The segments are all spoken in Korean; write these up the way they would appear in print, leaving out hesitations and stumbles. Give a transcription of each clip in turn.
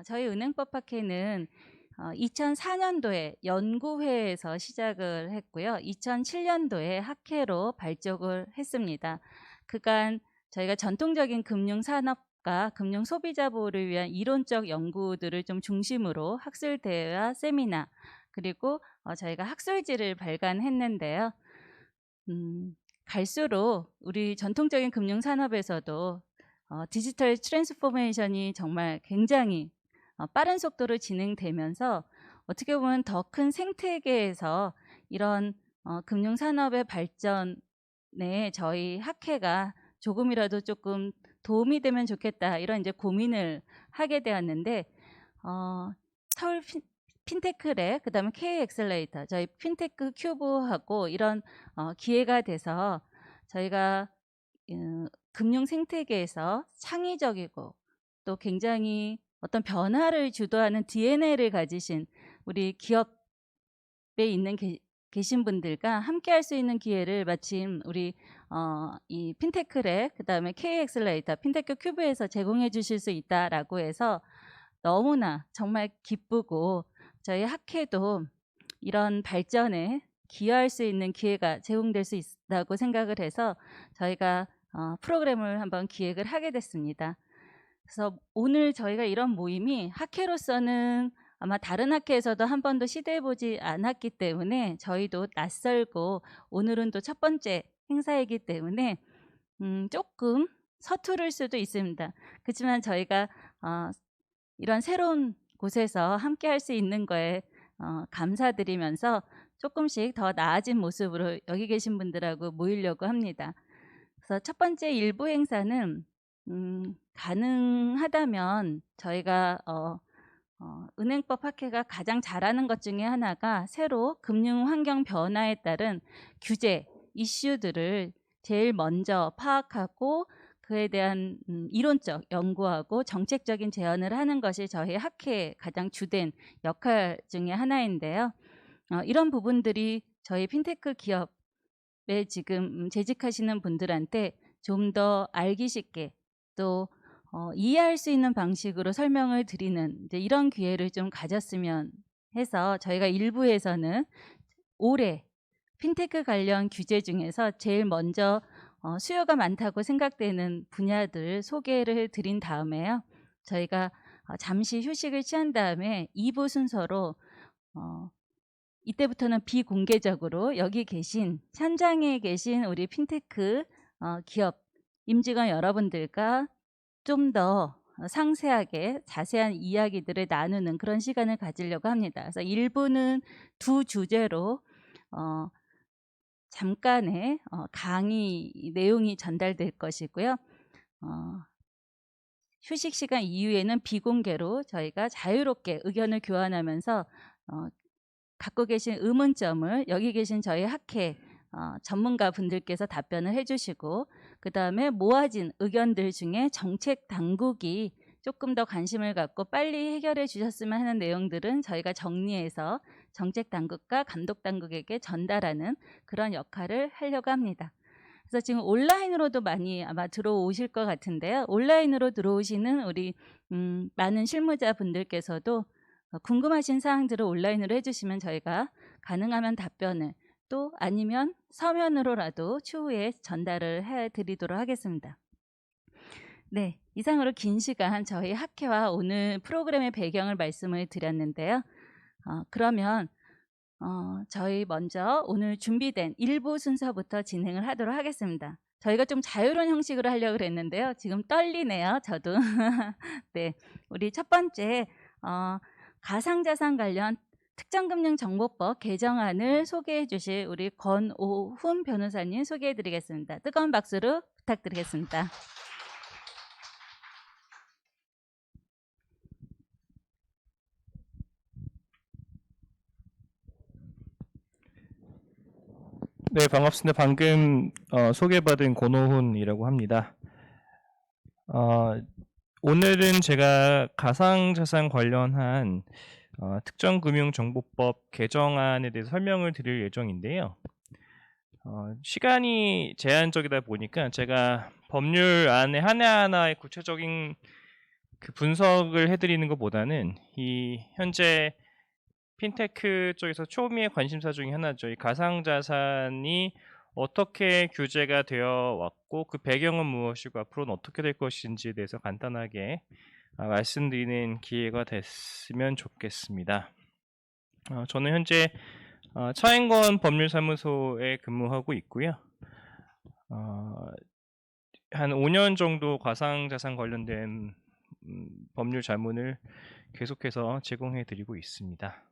저희 은행법 학회는 2004년도에 연구회에서 시작을 했고요. 2007년도에 학회로 발족을 했습니다. 그간 저희가 전통적인 금융산업과 금융소비자 보호를 위한 이론적 연구들을 좀 중심으로 학술대회와 세미나 그리고 저희가 학술지를 발간했는데요. 갈수록 우리 전통적인 금융산업에서도 디지털 트랜스포메이션이 정말 굉장히 빠른 속도로 진행되면서 어떻게 보면 더 큰 생태계에서 이런 금융산업의 발전에 저희 학회가 조금이라도 조금 도움이 되면 좋겠다 이런 이제 고민을 하게 되었는데 서울 핀테크랩 그다음에 K 엑셀레이터 저희 핀테크 큐브하고 이런 기회가 돼서 저희가 금융 생태계에서 창의적이고 또 굉장히 어떤 변화를 주도하는 DNA를 가지신 우리 기업에 있는 계신 분들과 함께 할 수 있는 기회를 마침 우리 이 핀테크랩 그다음에 K 엑셀레이터 핀테크 큐브에서 제공해 주실 수 있다라고 해서 너무나 정말 기쁘고 저희 학회도 이런 발전에 기여할 수 있는 기회가 제공될 수 있다고 생각을 해서 저희가 프로그램을 한번 기획을 하게 됐습니다. 그래서 오늘 저희가 이런 모임이 학회로서는 아마 다른 학회에서도 한 번도 시도해보지 않았기 때문에 저희도 낯설고 오늘은 또 첫 번째 행사이기 때문에 조금 서투를 수도 있습니다. 그렇지만 저희가 이런 새로운 곳에서 함께 할 수 있는 거에 감사드리면서 조금씩 더 나아진 모습으로 여기 계신 분들하고 모이려고 합니다. 그래서 첫 번째 일부 행사는 가능하다면 저희가 은행법 학회가 가장 잘하는 것 중에 하나가 새로 금융 환경 변화에 따른 규제 이슈들을 제일 먼저 파악하고 그에 대한 이론적 연구하고 정책적인 제언을 하는 것이 저희 학회의 가장 주된 역할 중에 하나인데요. 이런 부분들이 저희 핀테크 기업에 지금 재직하시는 분들한테 좀 더 알기 쉽게 또 이해할 수 있는 방식으로 설명을 드리는 이제 이런 기회를 좀 가졌으면 해서 저희가 일부에서는 올해 핀테크 관련 규제 중에서 제일 먼저 수요가 많다고 생각되는 분야들 소개를 드린 다음에요. 저희가 잠시 휴식을 취한 다음에 2부 순서로 이때부터는 비공개적으로 여기 계신 현장에 계신 우리 핀테크 기업 임직원 여러분들과 좀 더 상세하게 자세한 이야기들을 나누는 그런 시간을 가지려고 합니다. 그래서 1부는 두 주제로 잠깐의 강의 내용이 전달될 것이고요. 휴식 시간 이후에는 비공개로 저희가 자유롭게 의견을 교환하면서 갖고 계신 의문점을 여기 계신 저희 학회 전문가 분들께서 답변을 해주시고 그 다음에 모아진 의견들 중에 정책 당국이 조금 더 관심을 갖고 빨리 해결해 주셨으면 하는 내용들은 저희가 정리해서 정책 당국과 감독 당국에게 전달하는 그런 역할을 하려고 합니다. 그래서 지금 온라인으로도 많이 아마 들어오실 것 같은데요. 온라인으로 들어오시는 우리 많은 실무자 분들께서도 궁금하신 사항들을 온라인으로 해주시면 저희가 가능하면 답변을 또 아니면 서면으로라도 추후에 전달을 해드리도록 하겠습니다. 네, 이상으로 긴 시간 저희 학회와 오늘 프로그램의 배경을 말씀을 드렸는데요. 그러면 저희 먼저 오늘 준비된 1부 순서부터 진행을 하도록 하겠습니다. 저희가 좀 자유로운 형식으로 하려고 그랬는데요. 지금 떨리네요, 저도. 네, 우리 첫 번째 가상자산 관련 특정금융정보법 개정안을 소개해 주실 우리 권오훈 변호사님 소개해 드리겠습니다. 뜨거운 박수로 부탁드리겠습니다. 네, 반갑습니다. 방금 소개받은 권오훈이라고 합니다. 오늘은 제가 가상자산 관련한 특정금융정보법 개정안에 대해서 설명을 드릴 예정인데요. 시간이 제한적이다 보니까 제가 법률 안에 하나하나의 구체적인 그 분석을 해드리는 것보다는 이 현재 핀테크 쪽에서 초미의 관심사 중에 하나죠. 이 가상자산이 어떻게 규제가 되어 왔고 그 배경은 무엇이고 앞으로는 어떻게 될 것인지에 대해서 간단하게 말씀드리는 기회가 됐으면 좋겠습니다. 저는 현재 차인권 법률사무소에 근무하고 있고요. 한 5년 정도 가상자산 관련된 법률 자문을 계속해서 제공해 드리고 있습니다.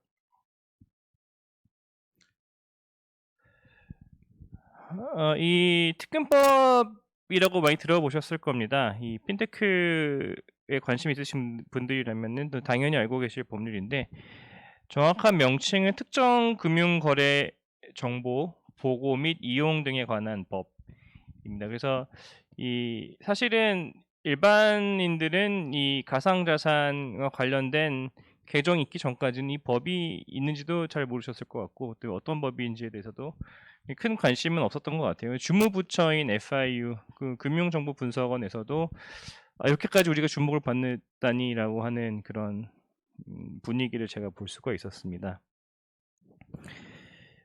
이 특근법이라고 많이 들어보셨을 겁니다. 이 핀테크에 관심 있으신 분들이라면은 또 당연히 알고 계실 법률인데 정확한 명칭은 특정 금융거래 정보 보고 및 이용 등에 관한 법입니다. 그래서 이 사실은 일반인들은 이 가상자산과 관련된 개정이 있기 전까지는 이 법이 있는지도 잘 모르셨을 것 같고 또 어떤 법인지에 대해서도 큰 관심은 없었던 것 같아요. 주무부처인 FIU 그 금융정보분석원에서도 이렇게까지 우리가 주목을 받는다니라고 하는 그런 분위기를 제가 볼 수가 있었습니다.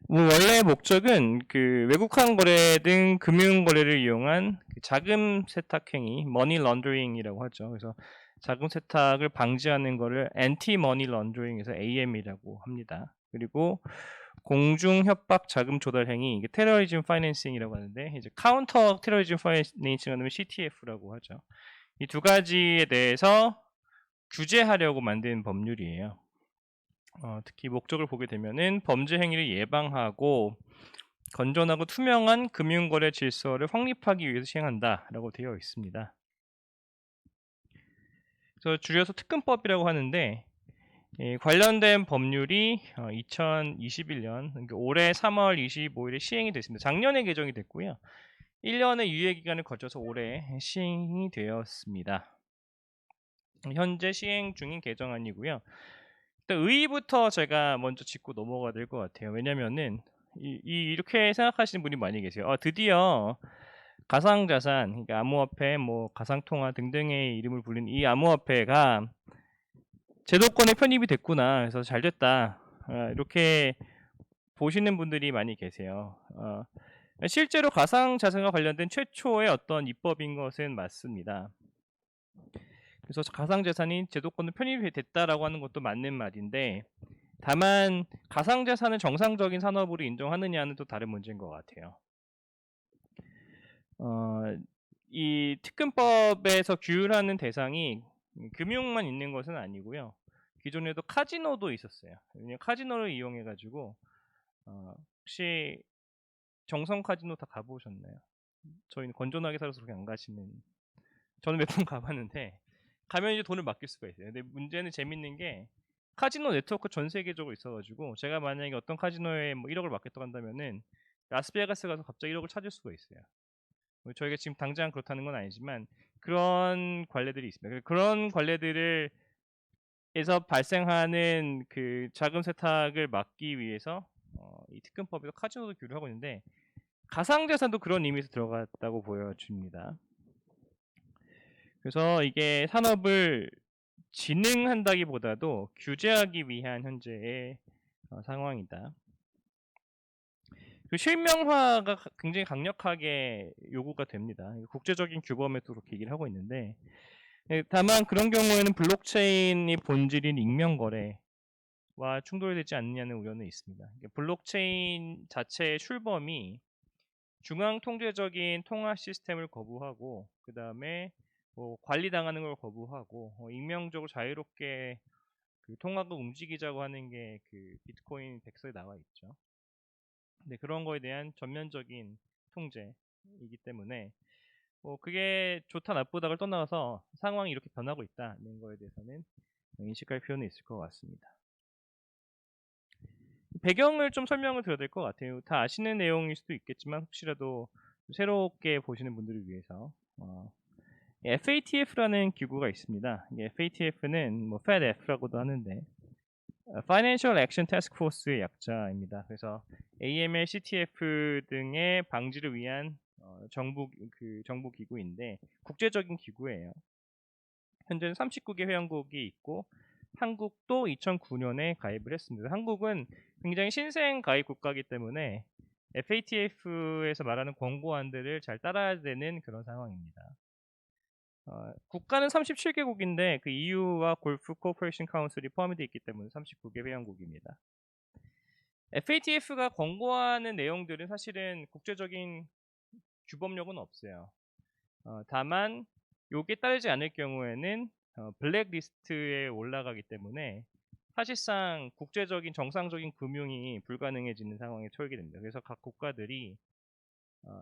원래 목적은 그 외국환 거래 등 금융 거래를 이용한 자금 세탁 행위, 머니 런더링이라고 하죠. 그래서 자금 세탁을 방지하는 거를 엔티 머니 런더링에서 AM이라고 합니다. 그리고 공중 협박 자금 조달 행위, 이게 테러리즘 파이낸싱이라고 하는데 이제 카운터 테러리즘 파이낸싱 하면 CTF라고 하죠. 이 두 가지에 대해서 규제하려고 만든 법률이에요. 특히 목적을 보게 되면은 범죄 행위를 예방하고 건전하고 투명한 금융거래 질서를 확립하기 위해서 시행한다라고 되어 있습니다. 그래서 줄여서 특근법이라고 하는데 관련된 법률이 2021년 그러니까 올해 3월 25일에 시행이 됐습니다. 작년에 개정이 됐고요. 1년의 유예 기간을 거쳐서 올해 시행이 되었습니다. 현재 시행 중인 개정안이고요. 일단 의의부터 제가 먼저 짚고 넘어가야 될 것 같아요. 왜냐면은 이렇게 생각하시는 분이 많이 계세요. 드디어 가상자산, 그러니까 암호화폐, 뭐 가상통화 등등의 이름을 불린 이 암호화폐가 제도권에 편입이 됐구나. 그래서 잘 됐다. 이렇게 보시는 분들이 많이 계세요. 실제로 가상자산과 관련된 최초의 어떤 입법인 것은 맞습니다. 그래서 가상자산이 제도권에 편입이 됐다라고 하는 것도 맞는 말인데 다만 가상자산을 정상적인 산업으로 인정하느냐는 또 다른 문제인 것 같아요. 이 특근법에서 규율하는 대상이 금융만 있는 것은 아니고요. 기존에도 카지노도 있었어요. 왜냐면 카지노를 이용해가지고 혹시 정성 카지노 다 가보셨나요? 저희는 건전하게 살아서 그렇게 안 가시는. 저는 몇 번 가봤는데 가면 이제 돈을 맡길 수가 있어요. 근데 문제는 재밌는 게 카지노 네트워크 전 세계적으로 있어가지고 제가 만약에 어떤 카지노에 뭐 1억을 맡겼다고 한다면은 라스베가스 가서 갑자기 1억을 찾을 수가 있어요. 저희가 지금 당장 그렇다는 건 아니지만 그런 관례들이 있습니다. 그런 관례들을 에서 발생하는 그 자금 세탁을 막기 위해서 이 특근법에서 카지노도 규율하고 있는데 가상자산도 그런 의미에서 들어갔다고 보여집니다. 그래서 이게 산업을 진흥한다기보다도 규제하기 위한 현재의 상황이다. 그 실명화가 굉장히 강력하게 요구가 됩니다. 국제적인 규범에도 그렇게 얘기를 하고 있는데 다만 그런 경우에는 블록체인이 본질인 익명거래와 충돌되지 않느냐는 우려는 있습니다. 블록체인 자체의 출범이 중앙 통제적인 통화 시스템을 거부하고 그 다음에 뭐 관리당하는 걸 거부하고 익명적으로 자유롭게 그 통화가 움직이자고 하는 게 그 비트코인 백서에 나와 있죠. 근데 그런 거에 대한 전면적인 통제이기 때문에 그게 좋다 나쁘다를 떠나서 상황이 이렇게 변하고 있다는 거에 대해서는 인식할 필요는 있을 것 같습니다. 배경을 좀 설명을 드려야 될 것 같아요. 다 아시는 내용일 수도 있겠지만 혹시라도 새롭게 보시는 분들을 위해서 FATF라는 기구가 있습니다. FATF는 뭐 FATF라고도 하는데 Financial Action Task Force의 약자입니다. 그래서 AML, CTF 등의 방지를 위한 정부 기구인데 국제적인 기구예요. 현재는 39개 회원국이 있고 한국도 2009년에 가입을 했습니다. 한국은 굉장히 신생 가입 국가이기 때문에 FATF에서 말하는 권고안들을 잘 따라야 되는 그런 상황입니다. 국가는 37개국인데 그 EU와 골프 코퍼레이션 카운슬이 포함이 되어 있기 때문에 39개 회원국입니다. FATF가 권고하는 내용들은 사실은 국제적인 규범력은 없어요. 다만 요게 따르지 않을 경우에는 블랙리스트에 올라가기 때문에 사실상 국제적인 정상적인 금융이 불가능해지는 상황에 처하게 됩니다. 그래서 각 국가들이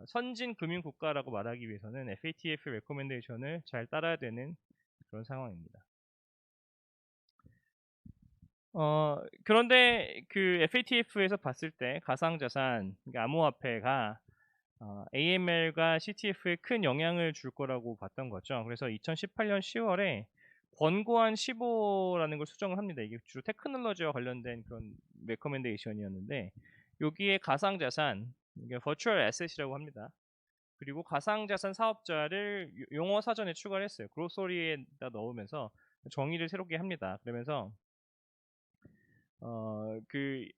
선진 금융 국가라고 말하기 위해서는 FATF 레코멘데이션을 잘 따라야 되는 그런 상황입니다. 그런데 그 FATF에서 봤을 때 가상자산, 그러니까 암호화폐가 AML과 CTF에 큰 영향을 줄 거라고 봤던 거죠. 그래서 2018년 10월에 권고안 15라는 걸 수정을 합니다. 이게 주로 테크놀로지와 관련된 그런 레커멘데이션이었는데 여기에 가상자산, 이게 버추얼 애셋이라고 합니다. 그리고 가상자산 사업자를 용어 사전에 추가를 했어요. 글로소리에다 넣으면서 정의를 새롭게 합니다. 그러면서 그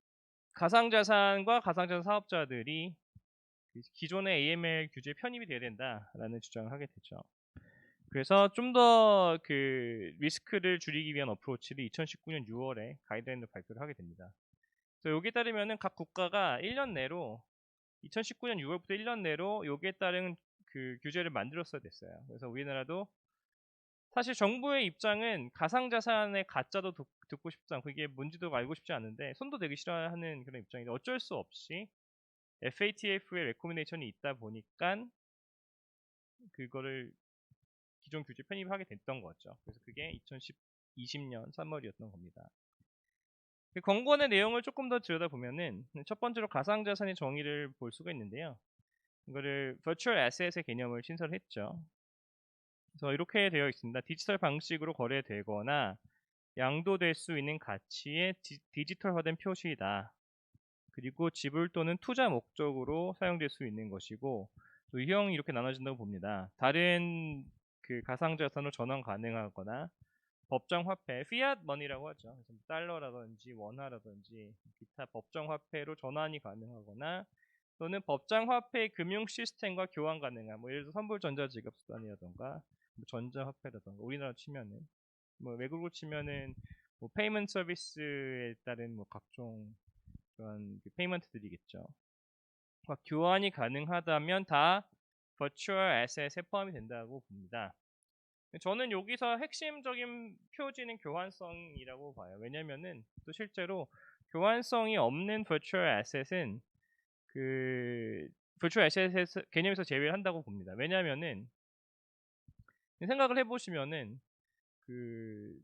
가상자산과 가상자산 사업자들이 기존의 AML 규제에 편입이 돼야 된다라는 주장을 하게 되죠. 그래서 좀 더 그 리스크를 줄이기 위한 어프로치를 2019년 6월에 가이드라인으로 발표를 하게 됩니다. 그래서 여기에 따르면은 각 국가가 1년 내로 2019년 6월부터 1년 내로 여기에 따른 그 규제를 만들었어야 됐어요. 그래서 우리나라도 사실 정부의 입장은 가상자산의 가짜도 듣고 싶지 않고 이게 뭔지도 알고 싶지 않은데 손도 대기 싫어하는 그런 입장인데 어쩔 수 없이 FATF의 레코멘데이션이 있다 보니까 그거를 기존 규제 편입하게 됐던 거죠. 그래서 그게 2020년 3월이었던 겁니다. 그 권고안의 내용을 조금 더 들여다보면은 첫 번째로 가상자산의 정의를 볼 수가 있는데요. 이거를 Virtual Asset의 개념을 신설했죠. 그래서 이렇게 되어 있습니다. 디지털 방식으로 거래되거나 양도될 수 있는 가치의 디지털화된 표시이다. 그리고 지불 또는 투자 목적으로 사용될 수 있는 것이고 또 유형이 이렇게 나눠진다고 봅니다. 다른 그 가상자산으로 전환 가능하거나 법정 화폐, 피앗 머니라고 하죠. 그래서 달러라든지 원화라든지 기타 법정 화폐로 전환이 가능하거나 또는 법정 화폐 금융 시스템과 교환 가능한 뭐 예를 들어 선불 전자지급 수단이라던가 뭐 전자화폐라던가 우리나라 치면은 뭐 외국으로 치면은 뭐 페이먼트 서비스에 따른 뭐 각종 그런 그 페이먼트들이겠죠. 교환이 가능하다면 다 버추얼 애셋에 포함이 된다고 봅니다. 저는 여기서 핵심적인 표지는 교환성이라고 봐요. 왜냐면은 또 실제로 교환성이 없는 버추얼 애셋은 그 버추얼 애셋 개념에서 제외를 한다고 봅니다. 왜냐면은 생각을 해보시면은 그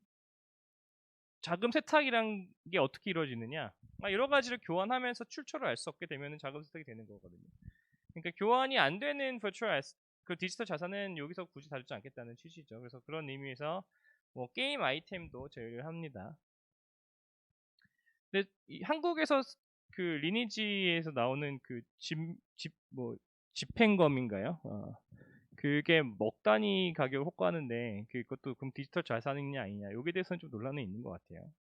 자금 세탁이란 게 어떻게 이루어지느냐? 여러 가지를 교환하면서 출처를 알 수 없게 되면 자금 세탁이 되는 거거든요. 그러니까 교환이 안 되는 버추얼 그 디지털 자산은 여기서 굳이 다루지 않겠다는 취지죠. 그래서 그런 의미에서 뭐 게임 아이템도 제외를 합니다. 근데 한국에서 그 리니지에서 나오는 그 집행검인가요? 그게 억 단위 가격을 호가하는데 그것도 그럼 디지털 자산이냐 아니냐 여기에 대해서는 좀 논란이 있는 것 같아요.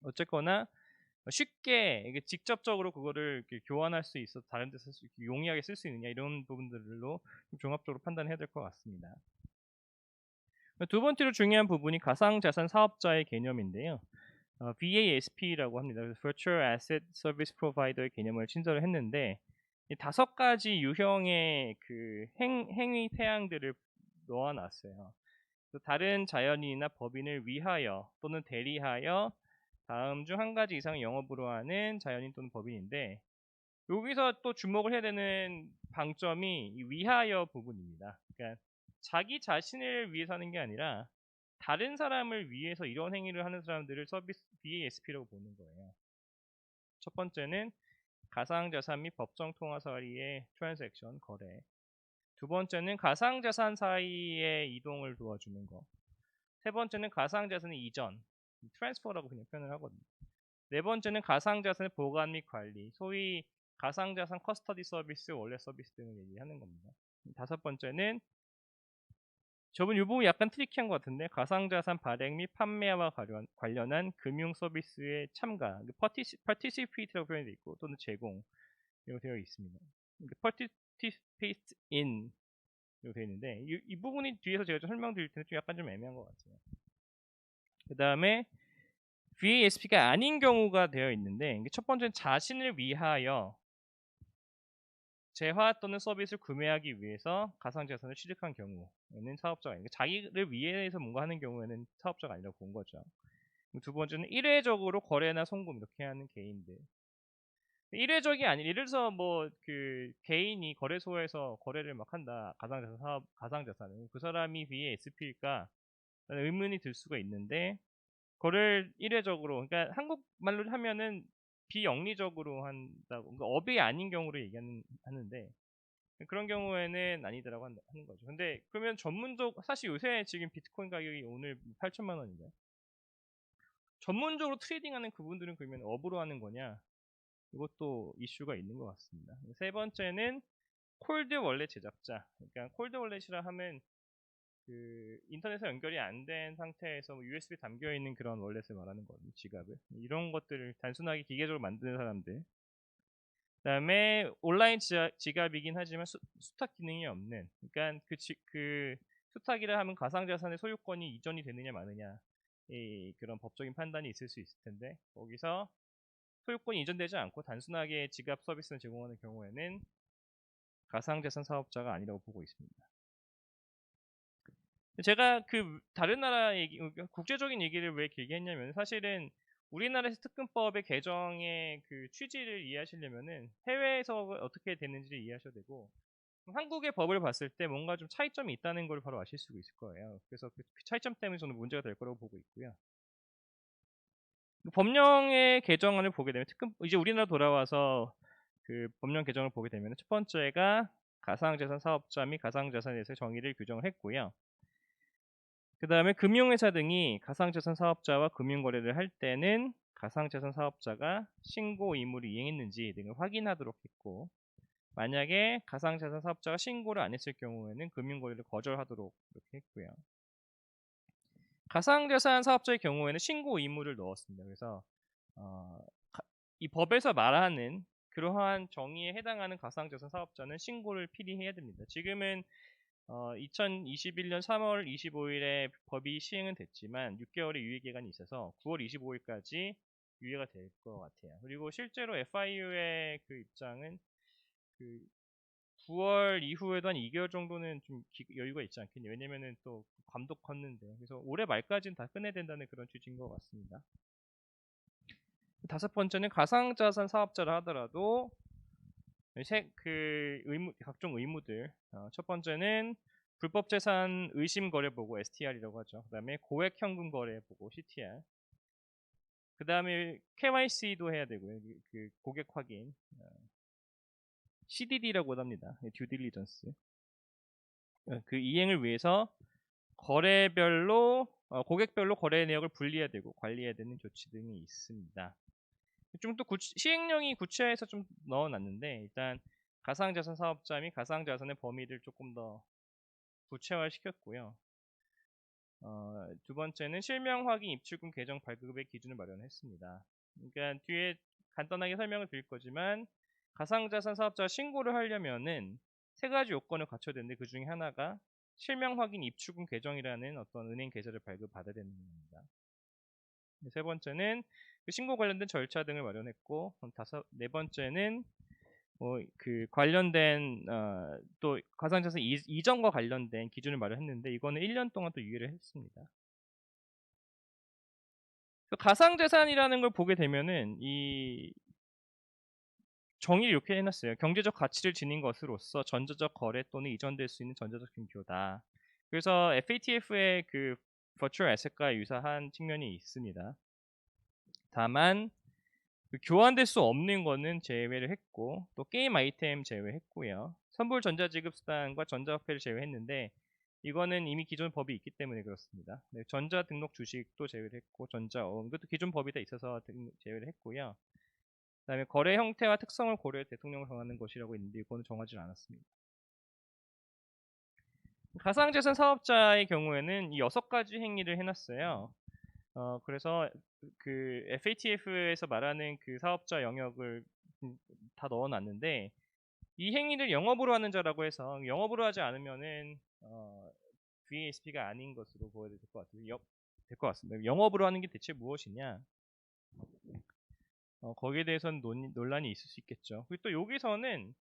어쨌거나 쉽게 이게 직접적으로 그거를 이렇게 교환할 수 있어 다른 데서 용이하게 쓸 수 있느냐 이런 부분들로 좀 종합적으로 판단해야 될 것 같습니다. 두 번째로 중요한 부분이 가상자산 사업자의 개념인데요. VASP라고 합니다. Virtual Asset Service Provider의 개념을 신설을 했는데 이 5가지 유형의 그 행위 태양들을 놓아놨어요. 다른 자연인이나 법인을 위하여 또는 대리하여 다음 중 한 가지 이상 영업으로 하는 자연인 또는 법인인데 여기서 또 주목을 해야 되는 방점이 이 위하여 부분입니다. 그러니까 자기 자신을 위해서 하는 게 아니라 다른 사람을 위해서 이런 행위를 하는 사람들을 서비스 VASP라고 보는 거예요. 첫 번째는 가상자산 및 법정 통화 사이의 트랜잭션 거래. 두 번째는 가상자산 사이의 이동을 도와주는 거. 세 번째는 가상자산의 이전, 트랜스퍼라고 그냥 표현을 하거든요. 네 번째는 가상자산의 보관 및 관리, 소위 가상자산 커스터디 서비스, 원래 서비스 등을 얘기하는 겁니다. 다섯 번째는 저번 이 부분 약간 트리키한 것 같은데 가상자산 발행 및 판매와 관련한 금융 서비스의 참가, participate라고 표현되어 있고 또는 제공 이렇게 되어 있습니다. participate in 이렇게 되어 있는데 이 부분이 뒤에서 제가 좀 설명드릴 텐데 좀 약간 좀 애매한 것 같아요. 그 다음에 VASP가 아닌 경우가 되어 있는데 첫 번째는 자신을 위하여 재화 또는 서비스를 구매하기 위해서 가상자산을 취득한 경우에는 사업자가 아니고 자기를 위해서 뭔가 하는 경우에는 사업자가 아니라고 본 거죠. 두 번째는 일회적으로 거래나 송금 이렇게 하는 개인들. 일회적이 아닌 예를 들어서 뭐 그 개인이 거래소에서 거래를 막 한다 가상자산 사업 가상자산을 그 사람이 VASP일까 의문이 들 수가 있는데 거래를 일회적으로 그러니까 한국말로 하면은 비영리적으로 한다고 그러니까 업이 아닌 경우를 하는데 그런 경우에는 아니더라고 하는 거죠. 근데 그러면 사실 요새 지금 비트코인 가격이 오늘 8천만 원인데 전문적으로 트레이딩하는 그분들은 그러면 업으로 하는 거냐? 이것도 이슈가 있는 것 같습니다. 세 번째는 콜드 월렛 제작자. 그러니까 콜드 월렛이라 하면 그 인터넷에 연결이 안 된 상태에서 USB 담겨 있는 그런 월렛을 말하는 거거든요. 지갑을. 이런 것들을 단순하게 기계적으로 만드는 사람들. 그다음에 온라인 지갑이긴 하지만 수탁 기능이 없는. 그러니까 그 수탁이라 하면 가상자산의 소유권이 이전이 되느냐 마느냐 그런 법적인 판단이 있을 수 있을 텐데 거기서 소유권이 이전되지 않고 단순하게 지갑 서비스를 제공하는 경우에는 가상자산 사업자가 아니라고 보고 있습니다. 제가 그 다른 나라 얘기, 국제적인 얘기를 왜 길게 했냐면 사실은 우리나라에서 특근법의 개정의 그 취지를 이해하시려면은 해외에서 어떻게 되는지를 이해하셔야 되고 한국의 법을 봤을 때 뭔가 좀 차이점이 있다는 걸 바로 아실 수 있을 거예요. 그래서 그 차이점 때문에 저는 문제가 될 거라고 보고 있고요. 법령의 개정안을 보게 되면 이제 우리나라 돌아와서 그 법령 개정을 보게 되면 첫 번째가 가상자산 사업자 및 가상자산에 대해서 정의를 규정을 했고요. 그 다음에 금융회사 등이 가상자산 사업자와 금융거래를 할 때는 가상자산 사업자가 신고 의무를 이행했는지 등을 확인하도록 했고 만약에 가상자산 사업자가 신고를 안 했을 경우에는 금융거래를 거절하도록 이렇게 했고요. 가상자산 사업자의 경우에는 신고 의무를 넣었습니다. 그래서 이 법에서 말하는 그러한 정의에 해당하는 가상자산 사업자는 신고를 필히 해야 됩니다. 지금은 2021년 3월 25일에 법이 시행은 됐지만 6개월의 유예 기간이 있어서 9월 25일까지 유예가 될 것 같아요. 그리고 실제로 FIU의 그 입장은 그 9월 이후에도 한 2개월 정도는 좀 여유가 있지 않겠냐. 왜냐면은 또 감독 컸는데. 그래서 올해 말까지는 다 끝내야 된다는 그런 취지인 것 같습니다. 다섯 번째는 가상자산 사업자를 하더라도 각종 의무들. 첫 번째는 불법 재산 의심 거래 보고 STR이라고 하죠. 그다음에 고액 현금 거래 보고 CTR. 그다음에 KYC도 해야 되고요. 그 고객 확인. CDD라고 합니다. 듀 딜리전스. 그 이행을 위해서 고객별로 거래 내역을 분리해야 되고 관리해야 되는 조치 등이 있습니다. 좀 또 시행령이 구체화해서 좀 넣어놨는데 일단 가상자산 사업자 및 가상자산의 범위를 조금 더 구체화시켰고요. 두 번째는 실명 확인 입출금 계정 발급의 기준을 마련했습니다. 그러니까 뒤에 간단하게 설명을 드릴 거지만 가상자산 사업자 신고를 하려면은 세 가지 요건을 갖춰야 되는데 그 중에 하나가 실명 확인 입출금 계정이라는 어떤 은행 계좌를 발급받아야 되는 겁니다. 세 번째는 그 신고 관련된 절차 등을 마련했고 네 번째는 그 관련된 또 가상자산 이전과 관련된 기준을 마련했는데 이거는 1년 동안 또 유예를 했습니다. 가상자산이라는 걸 보게 되면은 이 정의를 이렇게 해놨어요. 경제적 가치를 지닌 것으로서 전자적 거래 또는 이전될 수 있는 전자적 증표다. 그래서 FATF의 그 Virtual Asset과 유사한 측면이 있습니다. 다만 그 교환될 수 없는 거는 제외를 했고 또 게임 아이템 제외했고요. 선불 전자지급 수단과 전자화폐를 제외했는데 이거는 이미 기존 법이 있기 때문에 그렇습니다. 네, 전자 등록 주식도 제외를 했고 전자어음 이것도 기존 법이 다 있어서 제외를 했고요. 그다음에 거래 형태와 특성을 고려해 대통령을 정하는 것이라고 있는데 이거는 정하지 않았습니다. 가상자산 사업자의 경우에는 이 6가지 행위를 해놨어요. 그래서 그 FATF에서 말하는 그 사업자 영역을 다 넣어놨는데, 이 행위를 영업으로 하는 자라고 해서 영업으로 하지 않으면은 VASP가 아닌 것으로 보여야 될 것 같아요. 될 것 같습니다. 영업으로 하는 게 대체 무엇이냐? 거기에 대해서는 논란이 있을 수 있겠죠. 그리고 또 여기서는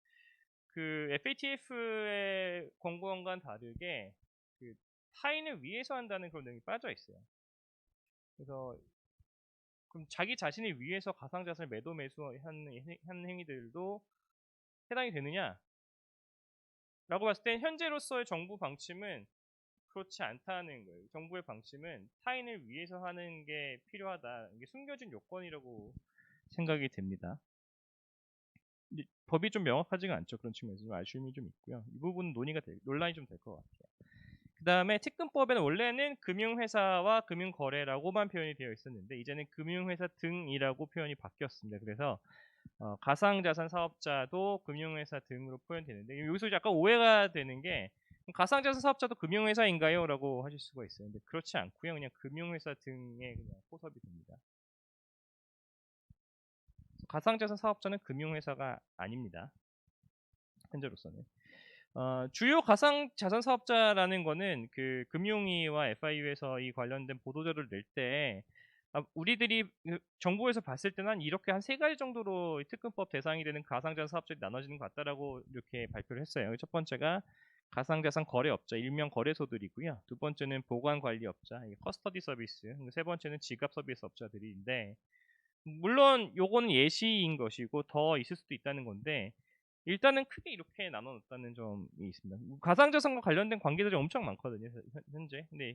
그 FATF의 권고안과는 다르게 그 타인을 위해서 한다는 그런 내용이 빠져 있어요. 그래서 그럼 자기 자신을 위해서 가상자산을 매도 매수하는 행위들도 해당이 되느냐? 라고 봤을 땐 현재로서의 정부 방침은 그렇지 않다는 거예요. 정부의 방침은 타인을 위해서 하는 게 필요하다. 이게 숨겨진 요건이라고 생각이 됩니다. 법이 좀 명확하지가 않죠. 그런 측면에서 좀 아쉬움이 좀 있고요. 이 부분은 논란이 좀 될 것 같아요. 그 다음에 특근법에는 원래는 금융회사와 금융거래라고만 표현이 되어 있었는데, 이제는 금융회사 등이라고 표현이 바뀌었습니다. 그래서 가상자산 사업자도 금융회사 등으로 표현되는데, 여기서 약간 오해가 되는 게, 가상자산 사업자도 금융회사인가요? 라고 하실 수가 있어요. 근데 그렇지 않고요. 그냥 금융회사 등에 그냥 포섭이 됩니다. 가상자산 사업자는 금융회사가 아닙니다. 현재로서는. 주요 가상자산 사업자라는 거는 그 금융위와 FIU에서 이 관련된 보도자료를 낼 때, 우리들이 정부에서 봤을 때는 이렇게 한 3가지 정도로 특근법 대상이 되는 가상자산 사업자들이 나눠지는 것 같다라고 이렇게 발표를 했어요. 첫 번째가 가상자산 거래업자, 일명 거래소들이고요. 두 번째는 보관관리업자, 커스터디 서비스. 세 번째는 지갑 서비스 업자들인데, 물론 요거는 예시인 것이고 더 있을 수도 있다는 건데, 일단은 크게 이렇게 나눠놨다는 점이 있습니다. 가상자산과 관련된 관계들이 엄청 많거든요, 현재. 근데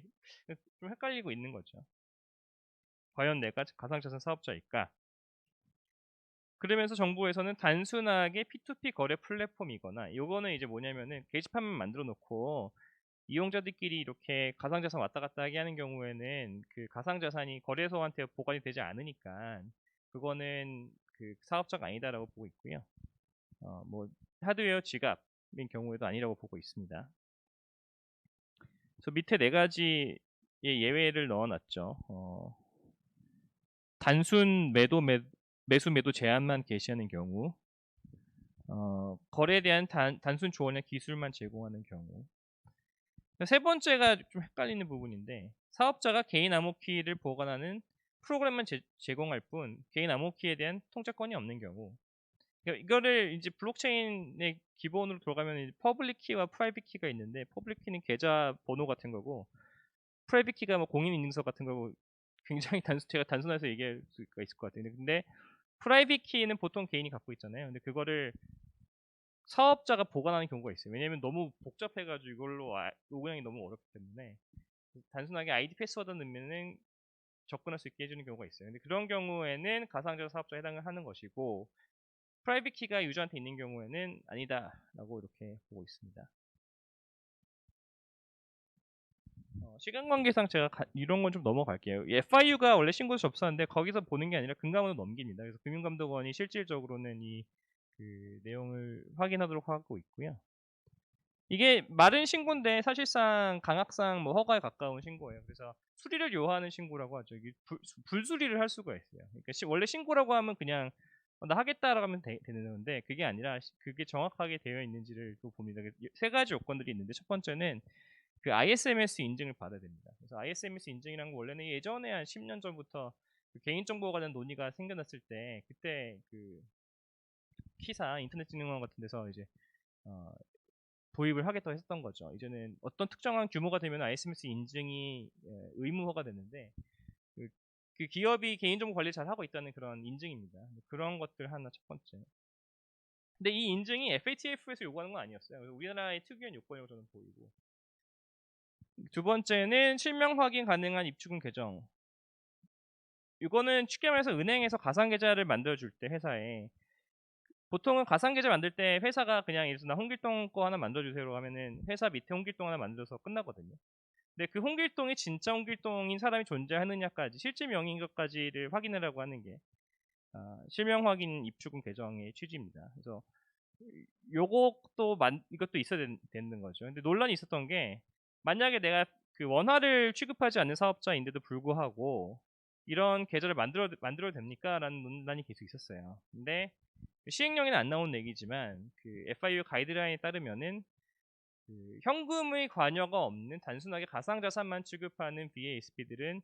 좀 헷갈리고 있는 거죠. 과연 내가 가상자산 사업자일까? 그러면서 정부에서는 단순하게 P2P 거래 플랫폼이거나, 요거는 이제 뭐냐면은 게시판만 만들어 놓고 이용자들끼리 이렇게 가상자산 왔다 갔다 하게 하는 경우에는 그 가상자산이 거래소한테 보관이 되지 않으니까 그거는 그 사업자가 아니다라고 보고 있고요. 뭐 하드웨어 지갑인 경우에도 아니라고 보고 있습니다. 그래서 밑에 4가지의 예외를 넣어놨죠. 단순 매수 매도 제한만 게시하는 경우, 거래에 대한 단순 조언이나 기술만 제공하는 경우. 세 번째가 좀 헷갈리는 부분인데, 사업자가 개인 암호키를 보관하는 프로그램만 제공할 뿐 개인 암호키에 대한 통제권이 없는 경우. 그러니까 이거를 이제 블록체인의 기본으로 들어가면 퍼블릭 키와 프라이빗 키가 있는데, 퍼블릭 키는 계좌 번호 같은 거고, 프라이빗 키가 뭐 공인인증서 같은 거고, 굉장히 제가 단순해서 얘기할 수가 있을 것 같아요. 근데 프라이빗 키는 보통 개인이 갖고 있잖아요. 근데 그거를 사업자가 보관하는 경우가 있어요. 왜냐면 너무 복잡해가지고 이걸로 로그인하기 너무 어렵기 때문에 단순하게 아이디 패스워드 넣으면은 접근할 수 있게 해주는 경우가 있어요. 근데 그런 경우에는 가상자산 사업자에 해당을 하는 것이고, 프라이빗 키가 유저한테 있는 경우에는 아니다라고 이렇게 보고 있습니다. 시간 관계상 제가 이런 건 좀 넘어갈게요. FIU가 원래 신고서 접수하는데 거기서 보는 게 아니라 금감원으로 넘깁니다. 그래서 금융감독원이 실질적으로는 그 내용을 확인하도록 하고 있고요. 이게 마른 신고인데 사실상 강학상 뭐 허가에 가까운 신고예요. 그래서 수리를 요하는 신고라고 하죠. 이게 불수리를 할 수가 있어요. 그러니까 원래 신고라고 하면 그냥 나 하겠다라고 하면 되는 건데, 그게 아니라 그게 정확하게 되어 있는지를 또 봅니다. 3가지 요건들이 있는데, 첫 번째는 그 ISMS 인증을 받아야 됩니다. 그래서 ISMS 인증이란 건 원래는 예전에 한 10년 전부터 그 개인정보에 관련 논의가 생겨났을 때, 그때 그 키사 인터넷진흥원 같은 데서 이제 도입을 하겠다고 했었던 거죠. 이제는 어떤 특정한 규모가 되면 ISMS 인증이 의무화가 되는데, 그 기업이 개인정보 관리 잘 하고 있다는 그런 인증입니다. 그런 것들 하나 첫 번째. 근데 이 인증이 FATF에서 요구하는 건 아니었어요. 그래서 우리나라의 특유한 요건이라고 저는 보이고. 두 번째는 실명 확인 가능한 입출금 계정. 이거는 쉽게 말해서 은행에서 가상계좌를 만들어줄 때 회사에, 보통은 가상계좌 만들 때 회사가 그냥 예를 들어서 나 홍길동 거 하나 만들어주세요 하면은 회사 밑에 홍길동 하나 만들어서 끝나거든요. 근데 그 홍길동이 진짜 홍길동인 사람이 존재하느냐까지, 실제 명인 것까지를 확인하라고 하는 게 실명 확인 입출금 계정의 취지입니다. 그래서 이것도 있어야 되는 거죠. 근데 논란이 있었던 게 만약에 내가 그 원화를 취급하지 않는 사업자인데도 불구하고 이런 계좌를 만들어도 됩니까?라는 논란이 계속 있었어요. 근데 시행령에는 안 나온 얘기지만 그 FIU 가이드라인에 따르면은 그 현금의 관여가 없는 단순하게 가상자산만 취급하는 VASP들은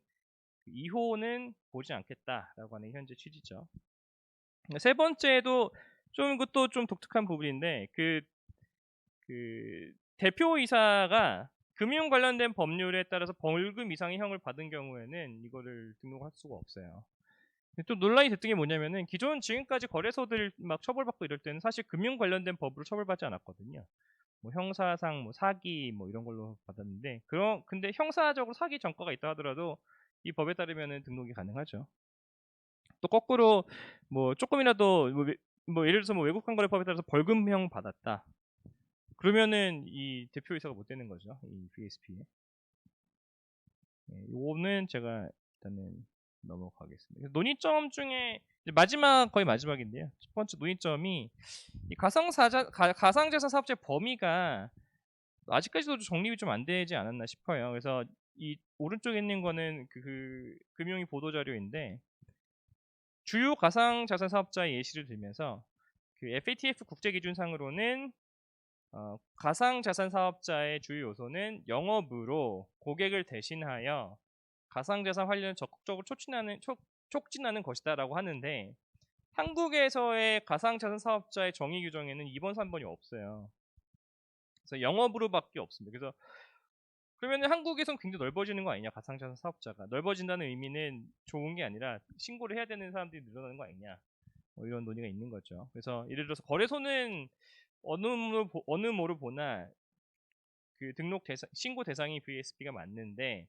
2호는 보지 않겠다라고 하는 현재 취지죠. 세 번째도 좀 이것도 좀 독특한 부분인데 그 대표이사가 금융 관련된 법률에 따라서 벌금 이상의 형을 받은 경우에는 이거를 등록할 수가 없어요. 근데 또 논란이 됐던 게 뭐냐면은 기존 지금까지 거래소들 막 처벌받고 이럴 때는 사실 금융 관련된 법으로 처벌받지 않았거든요. 뭐 형사상 뭐 사기 뭐 이런 걸로 받았는데 근데 형사적으로 사기 전과가 있다 하더라도 이 법에 따르면은 등록이 가능하죠. 또 거꾸로 뭐 조금이라도 뭐 예를 들어서 뭐 외국환거래법에 따라서 벌금형 받았다. 그러면은 이 대표이사가 못 되는 거죠. 이 VSP에. 요거는 제가 일단은 넘어가겠습니다. 그래서 논의점 중에 이제 거의 마지막인데요. 첫 번째 논의점이 이 가상자산 사업자의 범위가 아직까지도 정립이 좀 안 되지 않았나 싶어요. 그래서 이 오른쪽에 있는 거는 그 금융위 보도자료인데 주요 가상자산 사업자의 예시를 들면서 그 FATF 국제기준상으로는 가상자산 사업자의 주요 요소는 영업으로 고객을 대신하여 가상자산 관련을 적극적으로 촉진하는 것이다라고 하는데 한국에서의 가상자산 사업자의 정의 규정에는 2번, 3번이 없어요. 그래서 영업으로밖에 없습니다. 그래서 그러면 한국에선 굉장히 넓어지는 거 아니냐, 가상자산 사업자가. 넓어진다는 의미는 좋은 게 아니라 신고를 해야 되는 사람들이 늘어나는 거 아니냐, 뭐 이런 논의가 있는 거죠. 그래서 예를 들어서 거래소는 어느 모로 보나 그 신고 대상이 VSP가 맞는데,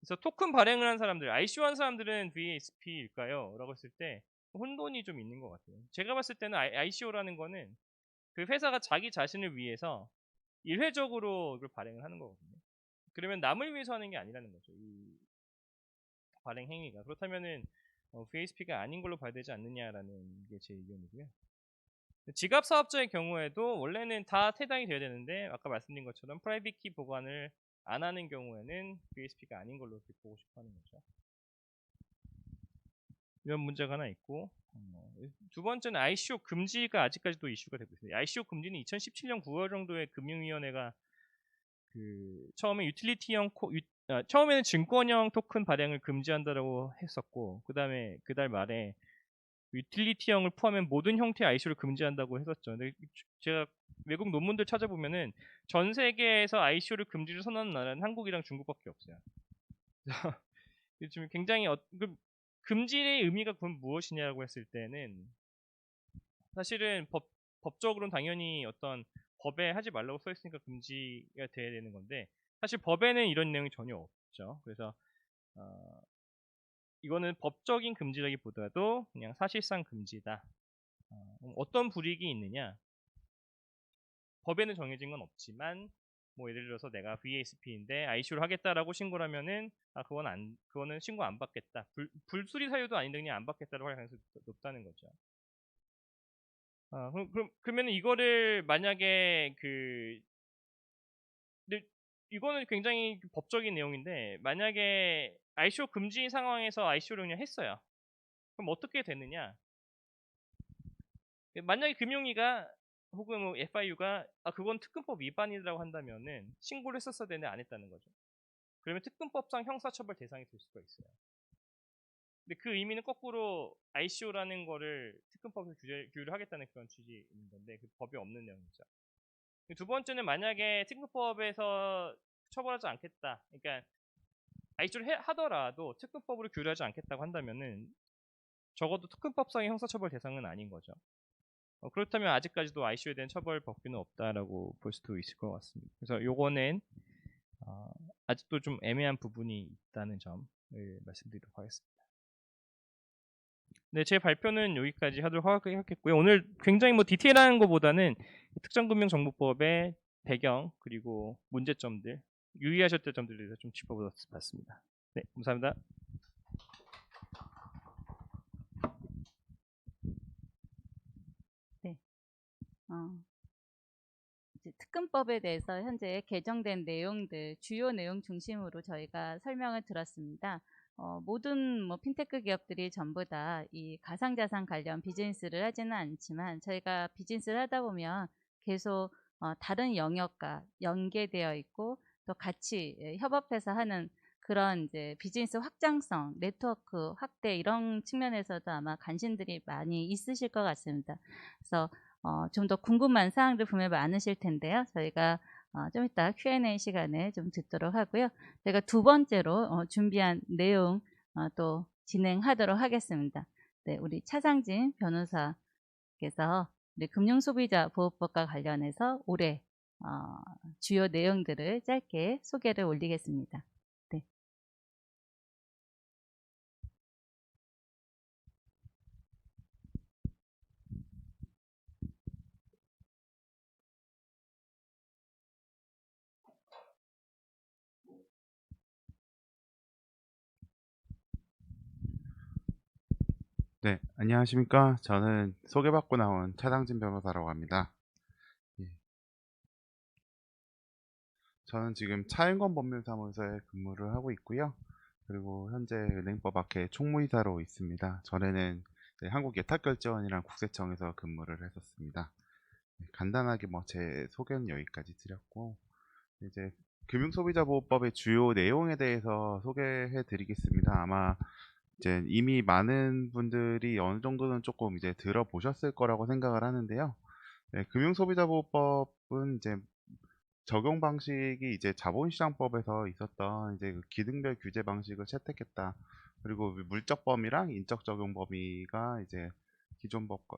그래서 토큰 발행을 한 사람들, ICO 한 사람들은 VSP일까요? 라고 했을 때 혼돈이 좀 있는 것 같아요. 제가 봤을 때는 ICO라는 거는 그 회사가 자기 자신을 위해서 일회적으로 이걸 발행을 하는 거거든요. 그러면 남을 위해서 하는 게 아니라는 거죠. 이 발행 행위가. 그렇다면은 VSP가 아닌 걸로 봐야 되지 않느냐라는 게 제 의견이고요. 지갑 사업자의 경우에도 원래는 다 퇴당이 돼야 되는데 아까 말씀드린 것처럼 프라이빗 키 보관을 안 하는 경우에는 VSP가 아닌 걸로 보고 싶어 하는 거죠. 이런 문제가 하나 있고, 두 번째는 ICO 금지가 아직까지도 이슈가 되고 있습니다. ICO 금지는 2017년 9월 정도에 금융위원회가 처음에는 증권형 토큰 발행을 금지한다고 했었고, 그 다음에 그달 말에 유틸리티형을 포함한 모든 형태의 ICO를 금지한다고 했었죠. 근데 제가 외국 논문들 찾아보면은 전 세계에서 ICO를 금지를 선언한 나라는 한국이랑 중국밖에 없어요. 지금 굉장히 금지의 의미가 그럼 무엇이냐고 했을 때는 사실은 법적으로는 당연히 어떤 법에 하지 말라고 써 있으니까 금지가 돼야 되는 건데 사실 법에는 이런 내용이 전혀 없죠. 그래서 이거는 법적인 금지라기보다도 그냥 사실상 금지다. 어떤 불이익이 있느냐? 법에는 정해진 건 없지만 뭐 예를 들어서 내가 VASP인데 ICO를 하겠다라고 신고를 하면은 그거는 신고 안 받겠다. 불수리 사유도 아닌데 그냥 안 받겠다라고 할 가능성이 높다는 거죠. 그러면 이거를 만약에 근데 이거는 굉장히 법적인 내용인데 만약에 ICO 금지 상황에서 ICO를 그냥 했어요. 그럼 어떻게 되느냐? 만약에 금융위가 혹은 뭐 FIU가 그건 특근법 위반이라고 한다면은 신고를 했었어야 되는데 안 했다는 거죠. 그러면 특근법상 형사처벌 대상이 될 수가 있어요. 근데 그 의미는 거꾸로 ICO라는 거를 특근법에서 규율을 하겠다는 그런 취지인 건데 그 법이 없는 내용이죠. 두 번째는 만약에 특근법에서 처벌하지 않겠다. 그러니까 ICO를 하더라도 특근법으로 규율하지 않겠다고 한다면은 적어도 특근법상의 형사처벌 대상은 아닌 거죠. 그렇다면 아직까지도 ICO에 대한 처벌 법규는 없다라고 볼 수도 있을 것 같습니다. 그래서 요거는 아직도 좀 애매한 부분이 있다는 점을 말씀드리도록 하겠습니다. 네, 제 발표는 여기까지 하도록 하겠고요. 오늘 굉장히 뭐 디테일한 것보다는 특정금융정보법의 배경 그리고 문제점들, 유의하셨던 점들에 대해서 좀 짚어봤습니다. 네, 감사합니다. 네. 특근법에 대해서 현재 개정된 내용들, 주요 내용 중심으로 저희가 설명을 들었습니다. 모든 핀테크 기업들이 전부 다 이 가상자산 관련 비즈니스를 하지는 않지만 저희가 비즈니스를 하다 보면 계속 다른 영역과 연계되어 있고 또 같이 협업해서 하는 그런 이제 비즈니스 확장성, 네트워크 확대 이런 측면에서도 아마 관심들이 많이 있으실 것 같습니다. 그래서 좀 더 궁금한 사항들 분명히 많으실 텐데요. 저희가 좀 이따 Q&A 시간에 좀 듣도록 하고요. 저희가 두 번째로 준비한 내용 또 진행하도록 하겠습니다. 네, 우리 차상진 변호사께서 우리 금융소비자보호법과 관련해서 올해 주요 내용들을 짧게 소개를 올리겠습니다. 네. 네, 안녕하십니까. 저는 소개받고 나온 차상진 변호사라고 합니다. 예, 저는 지금 차인권 법률사무소에 근무를 하고 있고요. 그리고 현재 은행법학회 총무이사로 있습니다. 전에는 한국예탁결제원이랑 국세청에서 근무를 했었습니다. 간단하게 제 소개는 여기까지 드렸고, 이제 금융소비자보호법의 주요 내용에 대해서 소개해 드리겠습니다. 아마 이제 이미 많은 분들이 어느 정도는 조금 이제 들어보셨을 거라고 생각을 하는데요. 네, 금융소비자보호법은 이제 적용 방식이 이제 자본시장법에서 있었던 이제 그 기능별 규제 방식을 채택했다. 그리고 물적 범위랑 인적 적용 범위가 이제 기존 법과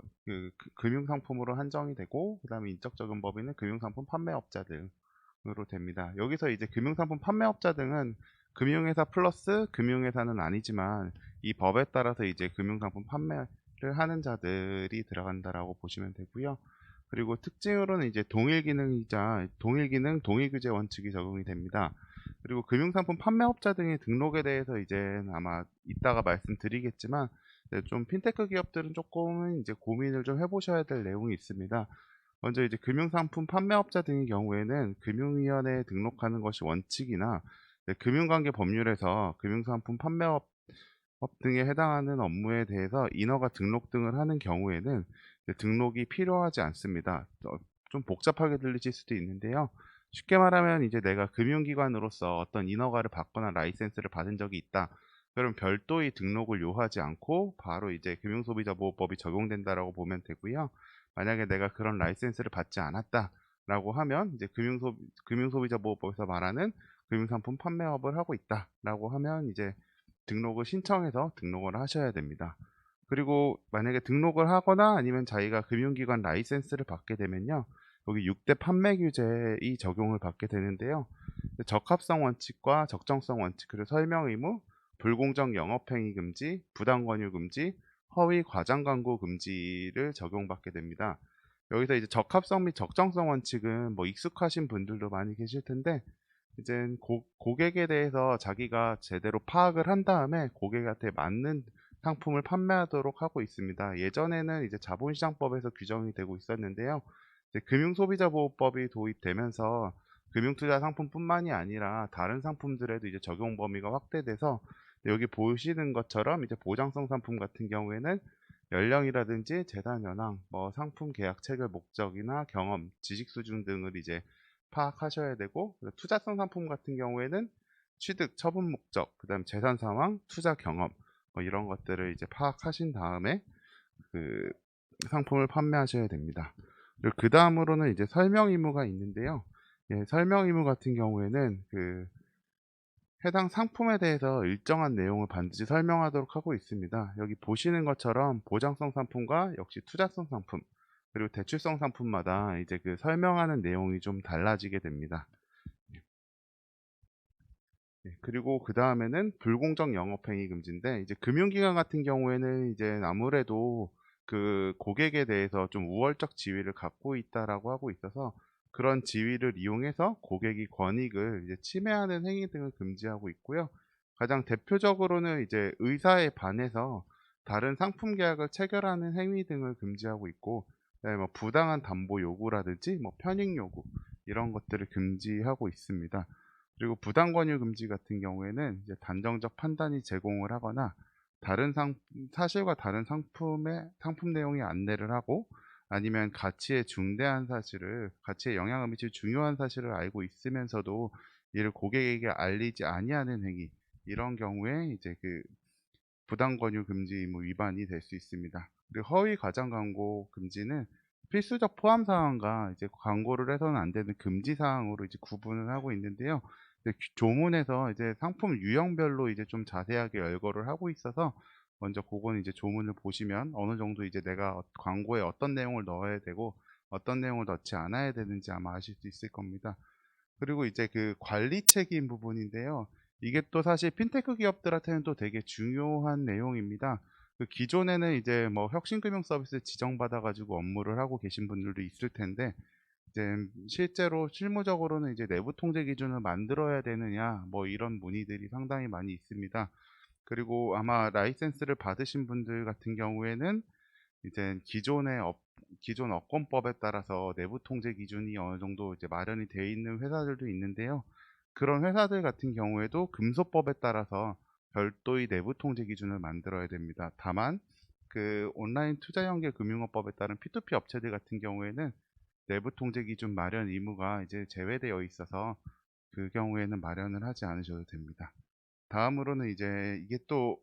금융상품으로 한정이 되고, 그다음에 인적 적용 범위는 금융상품 판매업자 등으로 됩니다. 여기서 이제 금융상품 판매업자 등은 금융회사 플러스 금융회사는 아니지만 이 법에 따라서 이제 금융상품 판매를 하는 자들이 들어간다라고 보시면 되고요. 그리고 특징으로는 이제 동일 기능이자 동일 기능, 동일 규제 원칙이 적용이 됩니다. 그리고 금융상품 판매업자 등의 등록에 대해서 이제 아마 이따가 말씀드리겠지만, 좀 핀테크 기업들은 조금은 이제 고민을 좀 해보셔야 될 내용이 있습니다. 먼저 이제 금융상품 판매업자 등의 경우에는 금융위원회에 등록하는 것이 원칙이나 금융관계 법률에서 금융상품 판매업 등에 해당하는 업무에 대해서 인허가 등록 등을 하는 경우에는 등록이 필요하지 않습니다. 좀 복잡하게 들리실 수도 있는데요. 쉽게 말하면 이제 내가 금융기관으로서 어떤 인허가를 받거나 라이센스를 받은 적이 있다. 그럼 별도의 등록을 요하지 않고 바로 이제 금융소비자보호법이 적용된다라고 보면 되고요. 만약에 내가 그런 라이센스를 받지 않았다라고 하면 이제 금융소비자보호법에서 말하는 금융상품 판매업을 하고 있다라고 하면 이제 등록을 신청해서 등록을 하셔야 됩니다. 그리고 만약에 등록을 하거나 아니면 자기가 금융기관 라이센스를 받게 되면요, 여기 6대 판매 규제의 적용을 받게 되는데요. 적합성 원칙과 적정성 원칙, 그리고 설명 의무, 불공정 영업행위 금지, 부당 권유 금지, 허위 과장 광고 금지를 적용받게 됩니다. 여기서 이제 적합성 및 적정성 원칙은 익숙하신 분들도 많이 계실 텐데, 이제 고객에 대해서 자기가 제대로 파악을 한 다음에 고객한테 맞는 상품을 판매하도록 하고 있습니다. 예전에는 이제 자본시장법에서 규정이 되고 있었는데요. 이제 금융소비자보호법이 도입되면서 금융투자 상품뿐만이 아니라 다른 상품들에도 이제 적용 범위가 확대돼서, 여기 보시는 것처럼 이제 보장성 상품 같은 경우에는 연령이라든지 재산 현황, 상품 계약 체결 목적이나 경험, 지식 수준 등을 이제 파악하셔야 되고, 투자성 상품 같은 경우에는 취득, 처분 목적, 그다음 재산 상황, 투자 경험 이런 것들을 이제 파악하신 다음에 그 상품을 판매하셔야 됩니다. 그리고 그 다음으로는 이제 설명 의무가 있는데요. 예, 설명 의무 같은 경우에는 해당 상품에 대해서 일정한 내용을 반드시 설명하도록 하고 있습니다. 여기 보시는 것처럼 보장성 상품과 역시 투자성 상품, 그리고 대출성 상품마다 이제 설명하는 내용이 좀 달라지게 됩니다. 그리고 그 다음에는 불공정 영업행위 금지인데, 이제 금융기관 같은 경우에는 이제 아무래도 고객에 대해서 좀 우월적 지위를 갖고 있다라고 하고 있어서 그런 지위를 이용해서 고객이 권익을 이제 침해하는 행위 등을 금지하고 있고요. 가장 대표적으로는 이제 의사에 반해서 다른 상품 계약을 체결하는 행위 등을 금지하고 있고, 부당한 담보 요구라든지 편익 요구 이런 것들을 금지하고 있습니다. 그리고 부당 권유 금지 같은 경우에는 이제 단정적 판단이 제공을 하거나 다른 사실과 다른 상품 내용의 안내를 하고 아니면 가치에 영향을 미칠 중요한 사실을 알고 있으면서도 이를 고객에게 알리지 아니하는 행위, 이런 경우에 이제 그 부당 권유 금지 의무 위반이 될 수 있습니다. 그리고 허위 과장 광고 금지는 필수적 포함 사항과 이제 광고를 해서는 안 되는 금지 사항으로 이제 구분을 하고 있는데요. 이제 조문에서 이제 상품 유형별로 이제 좀 자세하게 열거를 하고 있어서 먼저 그건 이제 조문을 보시면 어느 정도 이제 내가 광고에 어떤 내용을 넣어야 되고 어떤 내용을 넣지 않아야 되는지 아마 아실 수 있을 겁니다. 그리고 이제 그 관리 책임 부분인데요. 이게 또 사실 핀테크 기업들한테는 또 되게 중요한 내용입니다. 그 기존에는 이제 뭐 혁신금융 서비스 지정받아 가지고 업무를 하고 계신 분들도 있을 텐데 이제 실제로 실무적으로는 이제 내부 통제 기준을 만들어야 되느냐 뭐 이런 문의들이 상당히 많이 있습니다. 그리고 아마 라이센스를 받으신 분들 같은 경우에는 이제 기존 업권법에 따라서 내부 통제 기준이 어느 정도 이제 마련이 되어 있는 회사들도 있는데요. 그런 회사들 같은 경우에도 금소법에 따라서 별도의 내부 통제 기준을 만들어야 됩니다. 다만 그 온라인 투자 연계 금융업법에 따른 P2P 업체들 같은 경우에는 내부 통제 기준 마련 의무가 이제 제외되어 있어서 그 경우에는 마련을 하지 않으셔도 됩니다. 다음으로는 이제 이게 또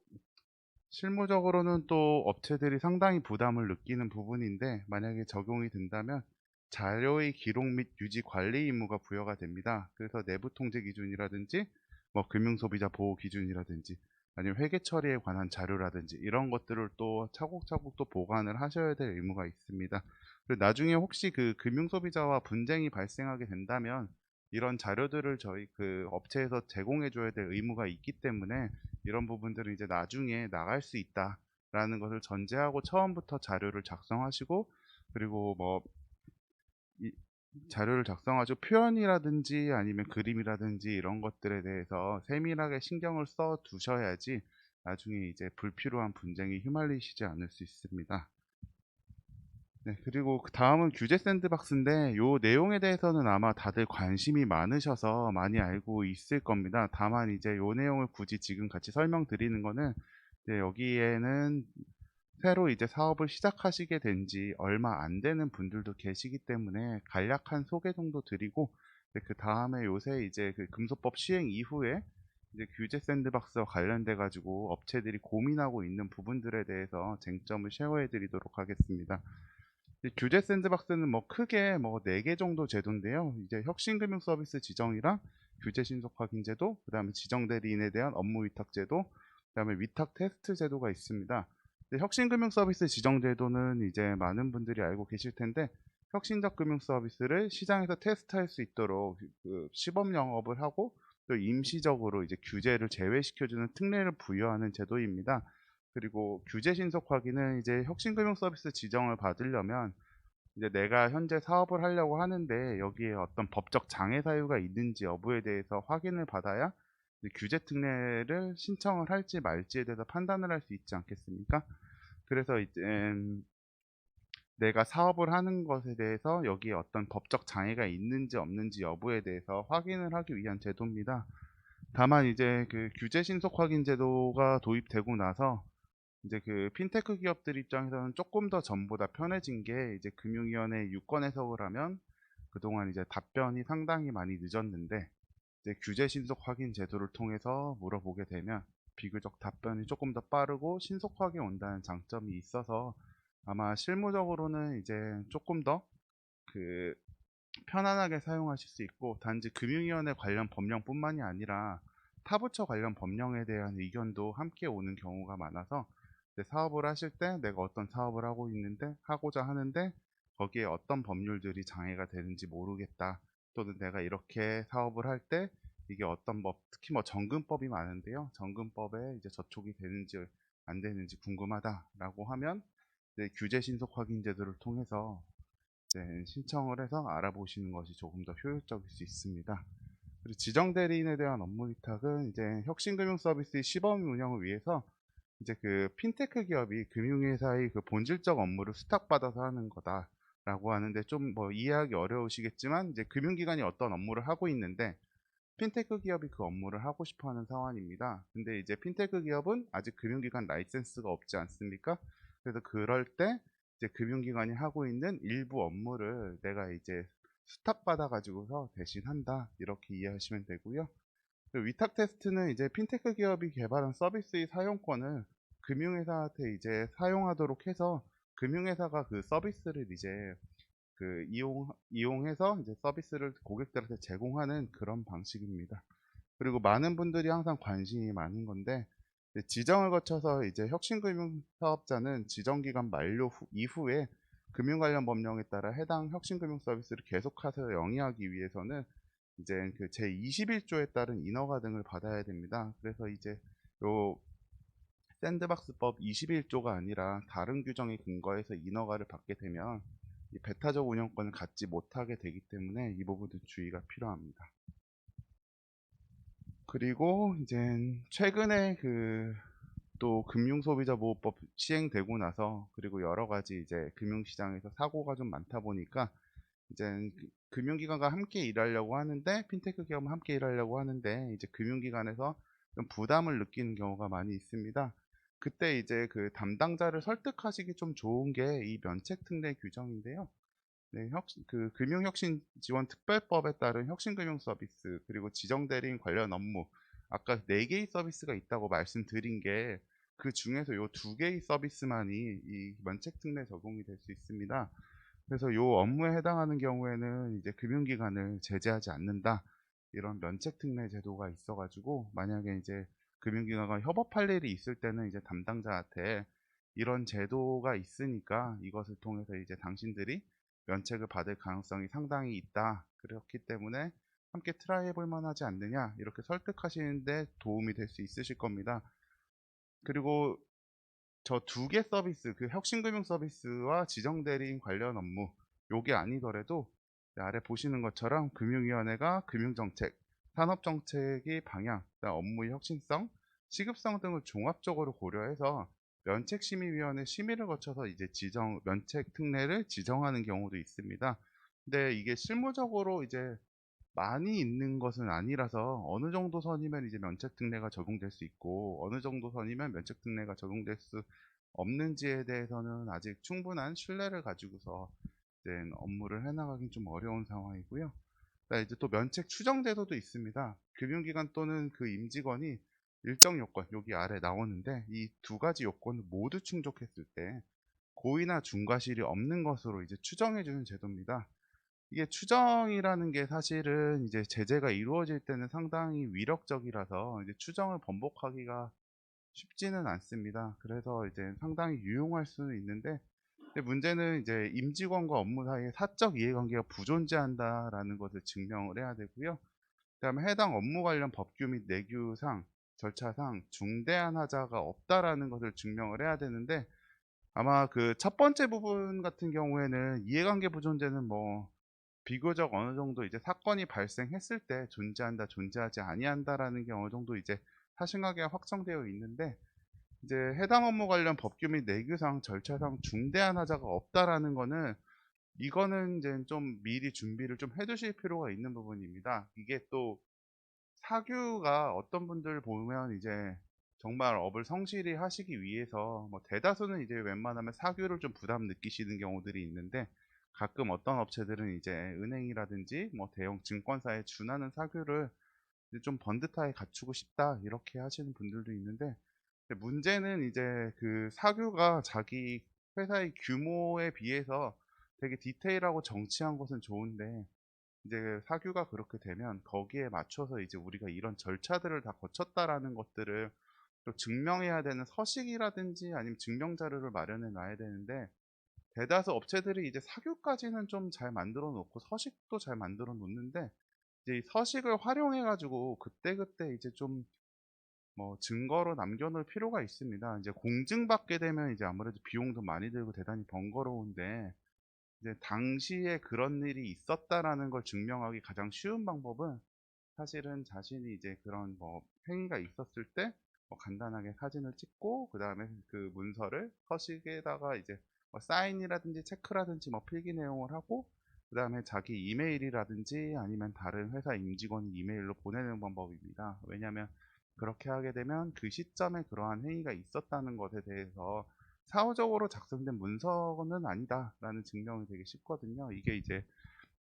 실무적으로는 또 업체들이 상당히 부담을 느끼는 부분인데 만약에 적용이 된다면 자료의 기록 및 유지 관리 의무가 부여가 됩니다. 그래서 내부 통제 기준이라든지 뭐 금융소비자 보호 기준이라든지 아니면 회계 처리에 관한 자료라든지 이런 것들을 또 차곡차곡 또 보관을 하셔야 될 의무가 있습니다. 그리고 나중에 혹시 그 금융소비자와 분쟁이 발생하게 된다면 이런 자료들을 저희 그 업체에서 제공해 줘야 될 의무가 있기 때문에 이런 부분들은 이제 나중에 나갈 수 있다라는 것을 전제하고 처음부터 자료를 작성하시고 그리고 뭐 이 자료를 작성하시고 표현이라든지 아니면 그림이라든지 이런 것들에 대해서 세밀하게 신경을 써 두셔야지 나중에 이제 불필요한 분쟁에 휘말리시지 않을 수 있습니다. 네, 그리고 그 다음은 규제 샌드박스인데 요 내용에 대해서는 아마 다들 관심이 많으셔서 많이 알고 있을 겁니다. 다만 이제 요 내용을 굳이 지금 같이 설명드리는 거는 이제 여기에는 새로 이제 사업을 시작하시게 된 지 얼마 안 되는 분들도 계시기 때문에 간략한 소개 정도 드리고 그 다음에 요새 이제 그 금소법 시행 이후에 이제 규제 샌드박스와 관련돼 가지고 업체들이 고민하고 있는 부분들에 대해서 쟁점을 쉐어해 드리도록 하겠습니다. 규제 샌드박스는 뭐 크게 뭐 4개 정도 제도인데요. 이제 혁신금융 서비스 지정이랑 규제 신속 확인 제도, 그다음에 지정 대리인에 대한 업무 위탁 제도, 그다음에 위탁 테스트 제도가 있습니다. 혁신금융 서비스 지정 제도는 이제 많은 분들이 알고 계실 텐데 혁신적 금융 서비스를 시장에서 테스트할 수 있도록 그 시범 영업을 하고 또 임시적으로 이제 규제를 제외시켜주는 특례를 부여하는 제도입니다. 그리고 규제 신속 확인은 이제 혁신금융 서비스 지정을 받으려면 이제 내가 현재 사업을 하려고 하는데 여기에 어떤 법적 장애 사유가 있는지 여부에 대해서 확인을 받아야 이제 규제 특례를 신청을 할지 말지에 대해서 판단을 할 수 있지 않겠습니까? 그래서 이제 내가 사업을 하는 것에 대해서 여기에 어떤 법적 장애가 있는지 없는지 여부에 대해서 확인을 하기 위한 제도입니다. 다만 이제 그 규제 신속 확인 제도가 도입되고 나서 이제 그 핀테크 기업들 입장에서는 조금 더 전보다 편해진 게 이제 금융위원회 유권 해석을 하면 그동안 이제 답변이 상당히 많이 늦었는데 이제 규제 신속 확인 제도를 통해서 물어보게 되면 비교적 답변이 조금 더 빠르고 신속하게 온다는 장점이 있어서 아마 실무적으로는 이제 조금 더 그 편안하게 사용하실 수 있고 단지 금융위원회 관련 법령뿐만이 아니라 타부처 관련 법령에 대한 의견도 함께 오는 경우가 많아서 사업을 하실 때 내가 어떤 사업을 하고자 하는데 거기에 어떤 법률들이 장애가 되는지 모르겠다. 또는 내가 이렇게 사업을 할 때 이게 어떤 법, 특히 뭐 정금법이 많은데요. 정금법에 이제 저촉이 되는지 안 되는지 궁금하다라고 하면 이제 규제 신속 확인 제도를 통해서 이제 신청을 해서 알아보시는 것이 조금 더 효율적일 수 있습니다. 그리고 지정 대리인에 대한 업무 위탁은 이제 혁신금융 서비스의 시범 운영을 위해서 이제 그 핀테크 기업이 금융회사의 그 본질적 업무를 수탁받아서 하는 거다 라고 하는데 좀 뭐 이해하기 어려우시겠지만 이제 금융기관이 어떤 업무를 하고 있는데 핀테크 기업이 그 업무를 하고 싶어 하는 상황입니다. 근데 이제 핀테크 기업은 아직 금융기관 라이센스가 없지 않습니까? 그래서 그럴 때 이제 금융기관이 하고 있는 일부 업무를 내가 이제 수탁 받아가지고서 대신한다. 이렇게 이해하시면 되고요. 그 위탁 테스트는 이제 핀테크 기업이 개발한 서비스의 사용권을 금융회사한테 이제 사용하도록 해서 금융회사가 그 서비스를 이제 그 이용해서 이제 서비스를 고객들한테 제공하는 그런 방식입니다. 그리고 많은 분들이 항상 관심이 많은 건데 이제 지정을 거쳐서 이제 혁신금융 사업자는 지정기간 만료 이후에 금융 관련 법령에 따라 해당 혁신금융 서비스를 계속해서 영위하기 위해서는 이제 그 제21조에 따른 인허가 등을 받아야 됩니다. 그래서 이제 요 샌드박스법 21조가 아니라 다른 규정에 근거해서 인허가를 받게 되면 이 배타적 운영권을 갖지 못하게 되기 때문에 이 부분도 주의가 필요합니다. 그리고 이제 최근에 그 또 금융소비자보호법 시행되고 나서 그리고 여러 가지 이제 금융시장에서 사고가 좀 많다 보니까 이제 금융기관과 함께 일하려고 하는데 핀테크 기업은 함께 일하려고 하는데 이제 금융기관에서 좀 부담을 느끼는 경우가 많이 있습니다. 그때 이제 그 담당자를 설득하시기 좀 좋은 게 이 면책특례 규정인데요. 네, 그 금융혁신지원특별법에 따른 혁신금융 서비스 그리고 지정대리인 관련 업무 아까 4개의 서비스가 있다고 말씀드린 게 그 중에서 요 2개의 서비스만이 이 면책특례 적용이 될 수 있습니다. 그래서 요 업무에 해당하는 경우에는 이제 금융기관을 제재하지 않는다. 이런 면책특례 제도가 있어가지고 만약에 이제 금융기관과 협업할 일이 있을 때는 이제 담당자한테 이런 제도가 있으니까 이것을 통해서 이제 당신들이 면책을 받을 가능성이 상당히 있다. 그렇기 때문에 함께 트라이 해볼 만하지 않느냐 이렇게 설득하시는데 도움이 될 수 있으실 겁니다. 그리고 저 2개 서비스, 그 혁신금융 서비스와 지정대리인 관련 업무, 요게 아니더라도 아래 보시는 것처럼 금융위원회가 금융정책, 산업정책의 방향, 업무의 혁신성, 시급성 등을 종합적으로 고려해서 면책심의위원회 심의를 거쳐서 이제 면책 특례를 지정하는 경우도 있습니다. 근데 이게 실무적으로 이제 많이 있는 것은 아니라서 어느 정도 선이면 이제 면책특례가 적용될 수 있고 어느 정도 선이면 면책특례가 적용될 수 없는지에 대해서는 아직 충분한 신뢰를 가지고서 이제 업무를 해나가긴 좀 어려운 상황이고요. 이제 또 면책 추정 제도도 있습니다. 금융기관 또는 그 임직원이 일정 요건 여기 아래 나오는데 이 2가지 요건을 모두 충족했을 때 고의나 중과실이 없는 것으로 이제 추정해 주는 제도입니다. 이게 추정이라는 게 사실은 이제 제재가 이루어질 때는 상당히 위력적이라서 이제 추정을 번복하기가 쉽지는 않습니다. 그래서 이제 상당히 유용할 수는 있는데 근데 문제는 이제 임직원과 업무 사이에 사적 이해관계가 부존재한다라는 것을 증명을 해야 되고요. 그다음에 해당 업무 관련 법규 및 내규상 절차상 중대한 하자가 없다라는 것을 증명을 해야 되는데 아마 그 첫 번째 부분 같은 경우에는 이해관계 부존재는 뭐 비교적 어느 정도 이제 사건이 발생했을 때 존재한다, 존재하지 아니한다라는 게 어느 정도 이제 사실관계가 확정되어 있는데 이제 해당 업무 관련 법규 및 내규상 절차상 중대한 하자가 없다라는 거는 이거는 이제 좀 미리 준비를 좀 해두실 필요가 있는 부분입니다. 이게 또 사규가 어떤 분들 보면 이제 정말 업을 성실히 하시기 위해서 뭐 대다수는 이제 웬만하면 사규를 좀 부담 느끼시는 경우들이 있는데 가끔 어떤 업체들은 이제 은행이라든지 뭐 대형 증권사에 준하는 사규를 이제 좀 번듯하게 갖추고 싶다 이렇게 하시는 분들도 있는데 문제는 이제 그 사규가 자기 회사의 규모에 비해서 되게 디테일하고 정치한 것은 좋은데 이제 사규가 그렇게 되면 거기에 맞춰서 이제 우리가 이런 절차들을 다 거쳤다라는 것들을 또 증명해야 되는 서식이라든지 아니면 증명 자료를 마련해 놔야 되는데 대다수 업체들이 이제 사규까지는 좀 잘 만들어 놓고 서식도 잘 만들어 놓는데 이제 이 서식을 활용해 가지고 그때그때 이제 좀 뭐 증거로 남겨 놓을 필요가 있습니다. 이제 공증받게 되면 이제 아무래도 비용도 많이 들고 대단히 번거로운데 이제 당시에 그런 일이 있었다라는 걸 증명하기 가장 쉬운 방법은 사실은 자신이 이제 그런 뭐 행위가 있었을 때 뭐 간단하게 사진을 찍고 그 다음에 그 문서를 서식에다가 이제 뭐 사인이라든지 체크라든지 뭐 필기 내용을 하고 그다음에 자기 이메일이라든지 아니면 다른 회사 임직원이 이메일로 보내는 방법입니다. 왜냐하면 그렇게 하게 되면 그 시점에 그러한 회의가 있었다는 것에 대해서 사후적으로 작성된 문서는 아니다라는 증명이 되게 쉽거든요. 이게 이제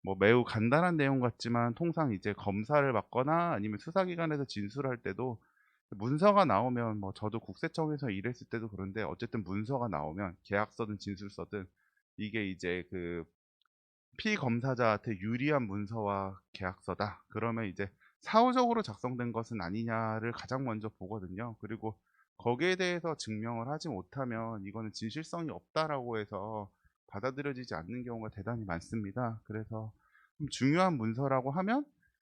뭐 매우 간단한 내용 같지만 통상 이제 검사를 받거나 아니면 수사기관에서 진술할 때도 문서가 나오면 뭐 저도 국세청에서 일했을 때도 그런데 어쨌든 문서가 나오면 계약서든 진술서든 이게 이제 그 피검사자한테 유리한 문서와 계약서다. 그러면 이제 사후적으로 작성된 것은 아니냐를 가장 먼저 보거든요. 그리고 거기에 대해서 증명을 하지 못하면 이거는 진실성이 없다라고 해서 받아들여지지 않는 경우가 대단히 많습니다. 그래서 좀 중요한 문서라고 하면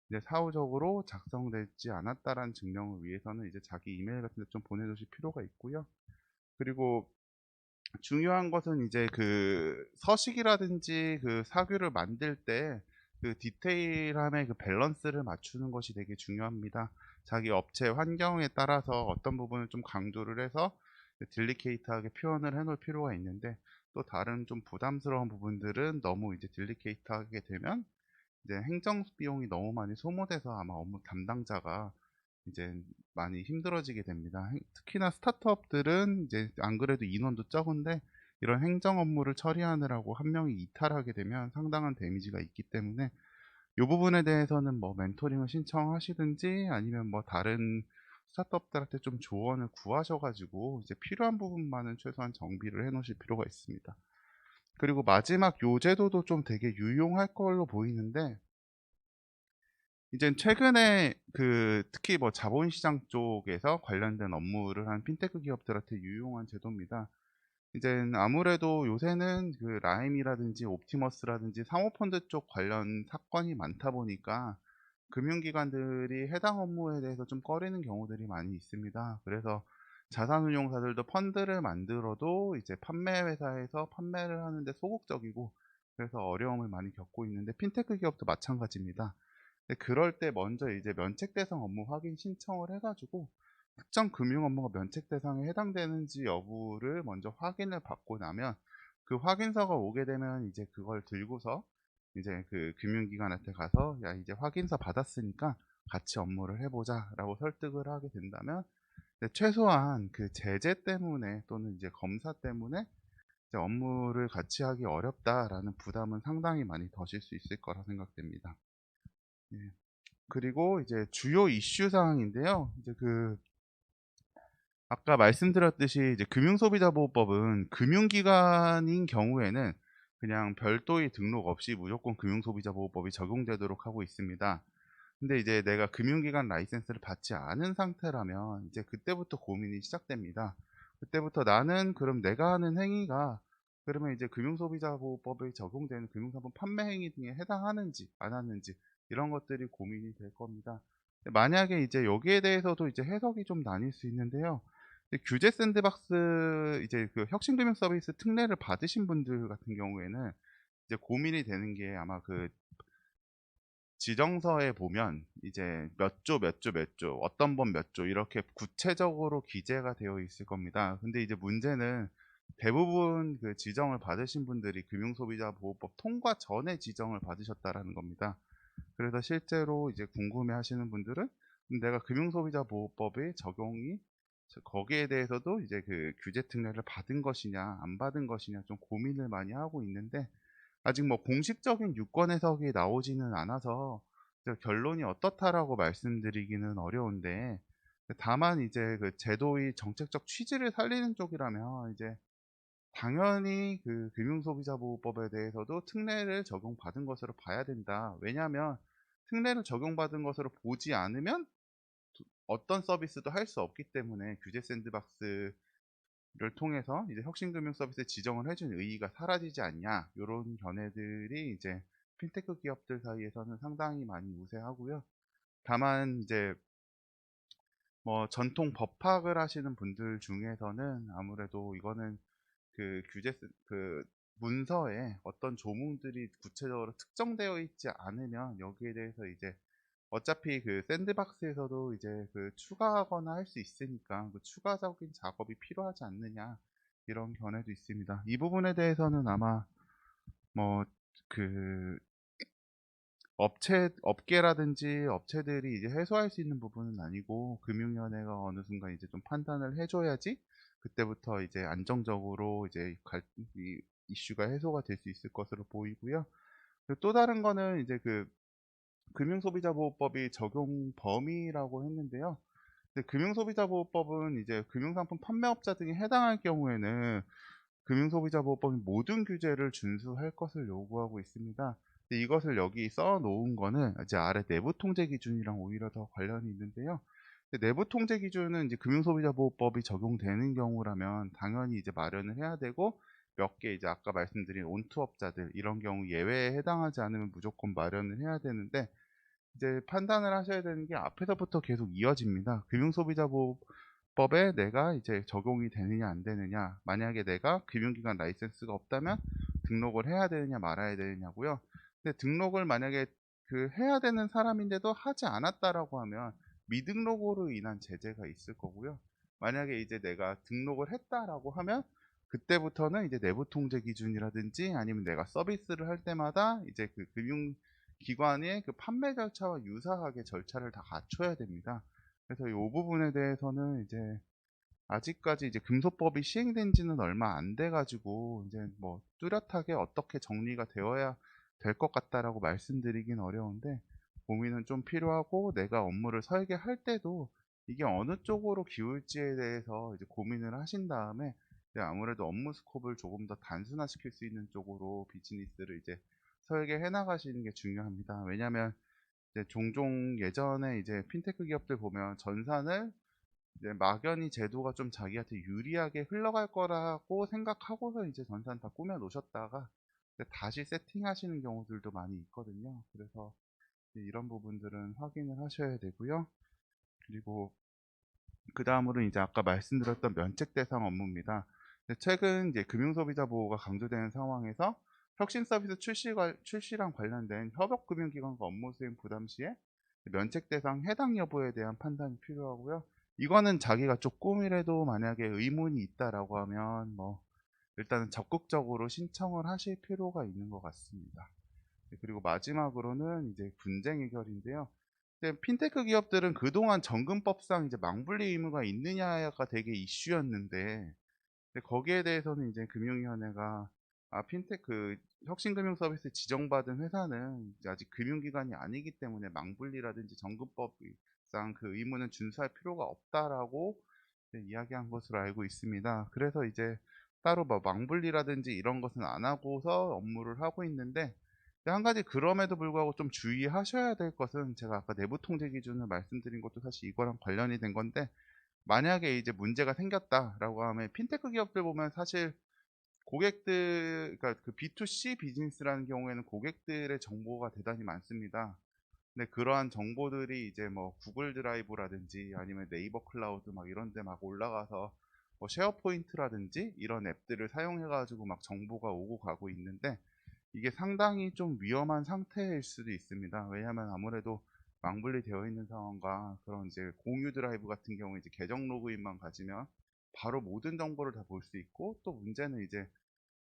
이제 사후적으로 작성되지 않았다라는 증명을 위해서는 이제 자기 이메일 같은 데 좀 보내주실 필요가 있고요. 그리고 중요한 것은 이제 그 서식이라든지 그 사규를 만들 때 그 디테일함의 그 밸런스를 맞추는 것이 되게 중요합니다. 자기 업체 환경에 따라서 어떤 부분을 좀 강조를 해서 딜리케이트하게 표현을 해 놓을 필요가 있는데 또 다른 좀 부담스러운 부분들은 너무 이제 딜리케이트하게 되면 이제 행정 비용이 너무 많이 소모돼서 아마 업무 담당자가 이제 많이 힘들어지게 됩니다. 특히나 스타트업들은 이제 안 그래도 인원도 적은데 이런 행정 업무를 처리하느라고 한 명이 이탈하게 되면 상당한 데미지가 있기 때문에 이 부분에 대해서는 뭐 멘토링을 신청하시든지 아니면 뭐 다른 스타트업들한테 좀 조언을 구하셔가지고 이제 필요한 부분만은 최소한 정비를 해 놓으실 필요가 있습니다. 그리고 마지막 요 제도도 좀 되게 유용할 걸로 보이는데 이젠 최근에 그 특히 뭐 자본시장 쪽에서 관련된 업무를 한 핀테크 기업들한테 유용한 제도입니다. 이젠 아무래도 요새는 그 라임이라든지 옵티머스라든지 사모펀드 쪽 관련 사건이 많다 보니까 금융기관들이 해당 업무에 대해서 좀 꺼리는 경우들이 많이 있습니다. 그래서 자산운용사들도 펀드를 만들어도 이제 판매 회사에서 판매를 하는데 소극적이고 그래서 어려움을 많이 겪고 있는데 핀테크 기업도 마찬가지입니다. 근데 그럴 때 먼저 이제 면책 대상 업무 확인 신청을 해가지고 특정 금융 업무가 면책 대상에 해당되는지 여부를 먼저 확인을 받고 나면 그 확인서가 오게 되면 이제 그걸 들고서 이제 그 금융기관한테 가서 야 이제 확인서 받았으니까 같이 업무를 해보자라고 설득을 하게 된다면 최소한 그 제재 때문에 또는 이제 검사 때문에 이제 업무를 같이 하기 어렵다라는 부담은 상당히 많이 더실 수 있을 거라 생각됩니다. 예. 그리고 이제 주요 이슈 사항인데요. 이제 그 아까 말씀드렸듯이 이제 금융소비자보호법은 금융기관인 경우에는 그냥 별도의 등록 없이 무조건 금융소비자보호법이 적용되도록 하고 있습니다. 근데 이제 내가 금융기관 라이센스를 받지 않은 상태라면 이제 그때부터 고민이 시작됩니다. 그때부터 나는 그럼 내가 하는 행위가 그러면 이제 금융소비자보호법에 적용되는 금융상품 판매 행위 등에 해당하는지 안 하는지 이런 것들이 고민이 될 겁니다. 만약에 이제 여기에 대해서도 이제 해석이 좀 나뉠 수 있는데요. 규제 샌드박스 이제 그 혁신금융 서비스 특례를 받으신 분들 같은 경우에는 이제 고민이 되는 게 아마 그 지정서에 보면 이제 몇 조, 몇 조, 몇 조, 어떤 번 몇 조 이렇게 구체적으로 기재가 되어 있을 겁니다. 근데 이제 문제는 대부분 그 지정을 받으신 분들이 금융소비자보호법 통과 전에 지정을 받으셨다라는 겁니다. 그래서 실제로 이제 궁금해 하시는 분들은 내가 금융소비자보호법의 적용이 거기에 대해서도 이제 그 규제 특례를 받은 것이냐 안 받은 것이냐 좀 고민을 많이 하고 있는데 아직 뭐 공식적인 유권 해석이 나오지는 않아서 결론이 어떻다라고 말씀드리기는 어려운데 다만 이제 그 제도의 정책적 취지를 살리는 쪽이라면 이제 당연히 그 금융소비자보호법에 대해서도 특례를 적용받은 것으로 봐야 된다. 왜냐하면 특례를 적용받은 것으로 보지 않으면 어떤 서비스도 할 수 없기 때문에 규제 샌드박스를 통해서 이제 혁신금융 서비스에 지정을 해준 의의가 사라지지 않냐 이런 견해들이 이제 핀테크 기업들 사이에서는 상당히 많이 우세하고요. 다만 이제 뭐 전통 법학을 하시는 분들 중에서는 아무래도 이거는 그 그 문서에 어떤 조문들이 구체적으로 특정되어 있지 않으면 여기에 대해서 이제 어차피 그 샌드박스에서도 이제 그 추가하거나 할 수 있으니까 그 추가적인 작업이 필요하지 않느냐 이런 견해도 있습니다. 이 부분에 대해서는 아마 뭐 그 업계라든지 업체들이 이제 해소할 수 있는 부분은 아니고 금융위원회가 어느 순간 이제 좀 판단을 해줘야지 그때부터 이제 안정적으로 이제 이 이슈가 해소가 될 수 있을 것으로 보이고요. 그리고 또 다른 거는 이제 그 금융소비자보호법이 적용 범위라고 했는데요. 근데 금융소비자보호법은 이제 금융상품 판매업자 등이 해당할 경우에는 금융소비자보호법이 모든 규제를 준수할 것을 요구하고 있습니다. 근데 이것을 여기 써 놓은 거는 이제 아래 내부 통제 기준이랑 오히려 더 관련이 있는데요. 근데 내부 통제 기준은 이제 금융소비자보호법이 적용되는 경우라면 당연히 이제 마련을 해야 되고 몇 개 이제 아까 말씀드린 온투업자들 이런 경우 예외에 해당하지 않으면 무조건 마련을 해야 되는데 이제 판단을 하셔야 되는 게 앞에서부터 계속 이어집니다. 금융소비자보호법에 내가 이제 적용이 되느냐 안 되느냐, 만약에 내가 금융기관 라이센스가 없다면 등록을 해야 되느냐 말아야 되느냐고요. 근데 등록을 만약에 해야 되는 사람인데도 하지 않았다라고 하면 미등록으로 인한 제재가 있을 거고요. 만약에 이제 내가 등록을 했다라고 하면 그때부터는 이제 내부 통제 기준이라든지 아니면 내가 서비스를 할 때마다 이제 그 금융기관의 그 판매 절차와 유사하게 절차를 다 갖춰야 됩니다. 그래서 이 부분에 대해서는 이제 아직까지 이제 금소법이 시행된 지는 얼마 안 돼 가지고 이제 뭐 뚜렷하게 어떻게 정리가 되어야 될 것 같다라고 말씀드리긴 어려운데 고민은 좀 필요하고 내가 업무를 설계할 때도 이게 어느 쪽으로 기울지에 대해서 이제 고민을 하신 다음에 이제 아무래도 업무 스코프를 조금 더 단순화시킬 수 있는 쪽으로 비즈니스를 이제 설계해 나가시는 게 중요합니다. 왜냐하면 이제 종종 예전에 이제 핀테크 기업들 보면 전산을 이제 막연히 제도가 좀 자기한테 유리하게 흘러갈 거라고 생각하고서 이제 전산 다 꾸며 놓으셨다가 다시 세팅하시는 경우들도 많이 있거든요. 그래서 이런 부분들은 확인을 하셔야 되고요. 그리고 그 다음으로는 이제 아까 말씀드렸던 면책 대상 업무입니다. 최근 이제 금융소비자 보호가 강조되는 상황에서 혁신 서비스 출시랑 관련된 협업금융기관과 업무 수행 부담 시에 면책 대상 해당 여부에 대한 판단이 필요하고요. 이거는 자기가 조금이라도 만약에 의문이 있다라고 하면 뭐 일단은 적극적으로 신청을 하실 필요가 있는 것 같습니다. 그리고 마지막으로는 이제 분쟁 해결인데요. 근데 핀테크 기업들은 그동안 정금법상 이제 망분리 의무가 있느냐가 되게 이슈였는데 근데 거기에 대해서는 이제 금융위원회가 핀테크 혁신금융 서비스 지정받은 회사는 이제 아직 금융기관이 아니기 때문에 망분리라든지 정금법상 그 의무는 준수할 필요가 없다라고 이제 이야기한 것으로 알고 있습니다. 그래서 이제 따로 뭐 망분리라든지 이런 것은 안 하고서 업무를 하고 있는데 근데 한 가지 그럼에도 불구하고 좀 주의하셔야 될 것은 제가 아까 내부 통제 기준을 말씀드린 것도 사실 이거랑 관련이 된 건데 만약에 이제 문제가 생겼다라고 하면 핀테크 기업들 보면 사실 고객들 그러니까 그 B2C 비즈니스라는 경우에는 고객들의 정보가 대단히 많습니다. 근데 그러한 정보들이 이제 뭐 구글 드라이브라든지 아니면 네이버 클라우드 막 이런 데 막 올라가서 뭐 쉐어포인트라든지 이런 앱들을 사용해 가지고 막 정보가 오고 가고 있는데 이게 상당히 좀 위험한 상태일 수도 있습니다. 왜냐하면 아무래도 망분리 되어 있는 상황과 그런 이제 공유 드라이브 같은 경우에 이제 계정 로그인만 가지면 바로 모든 정보를 다 볼 수 있고 또 문제는 이제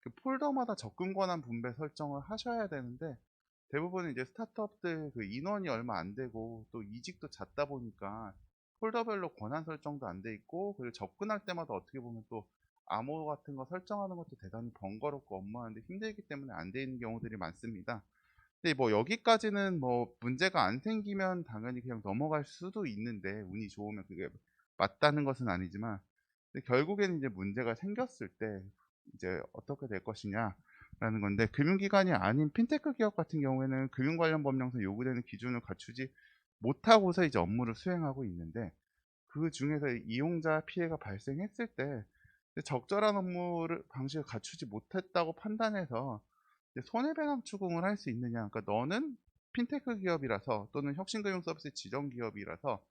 그 폴더마다 접근 권한 분배 설정을 하셔야 되는데 대부분 이제 스타트업들 그 인원이 얼마 안 되고 또 이직도 잦다 보니까 폴더별로 권한 설정도 안 돼 있고 그리고 접근할 때마다 어떻게 보면 또 암호 같은 거 설정하는 것도 대단히 번거롭고 업무하는데 힘들기 때문에 안 돼 있는 경우들이 많습니다. 근데 뭐 여기까지는 뭐 문제가 안 생기면 당연히 그냥 넘어갈 수도 있는데 운이 좋으면 그게 맞다는 것은 아니지만 근데 결국에는 이제 문제가 생겼을 때 이제 어떻게 될 것이냐라는 건데 금융기관이 아닌 핀테크 기업 같은 경우에는 금융 관련 법령상 요구되는 기준을 갖추지 못하고서 이제 업무를 수행하고 있는데 그 중에서 이용자 피해가 발생했을 때 적절한 업무를 방식을 갖추지 못했다고 판단해서 이제 손해배상 추궁을 할 수 있느냐. 그러니까 너는 핀테크 기업이라서 또는 혁신금융 서비스 지정 기업이라서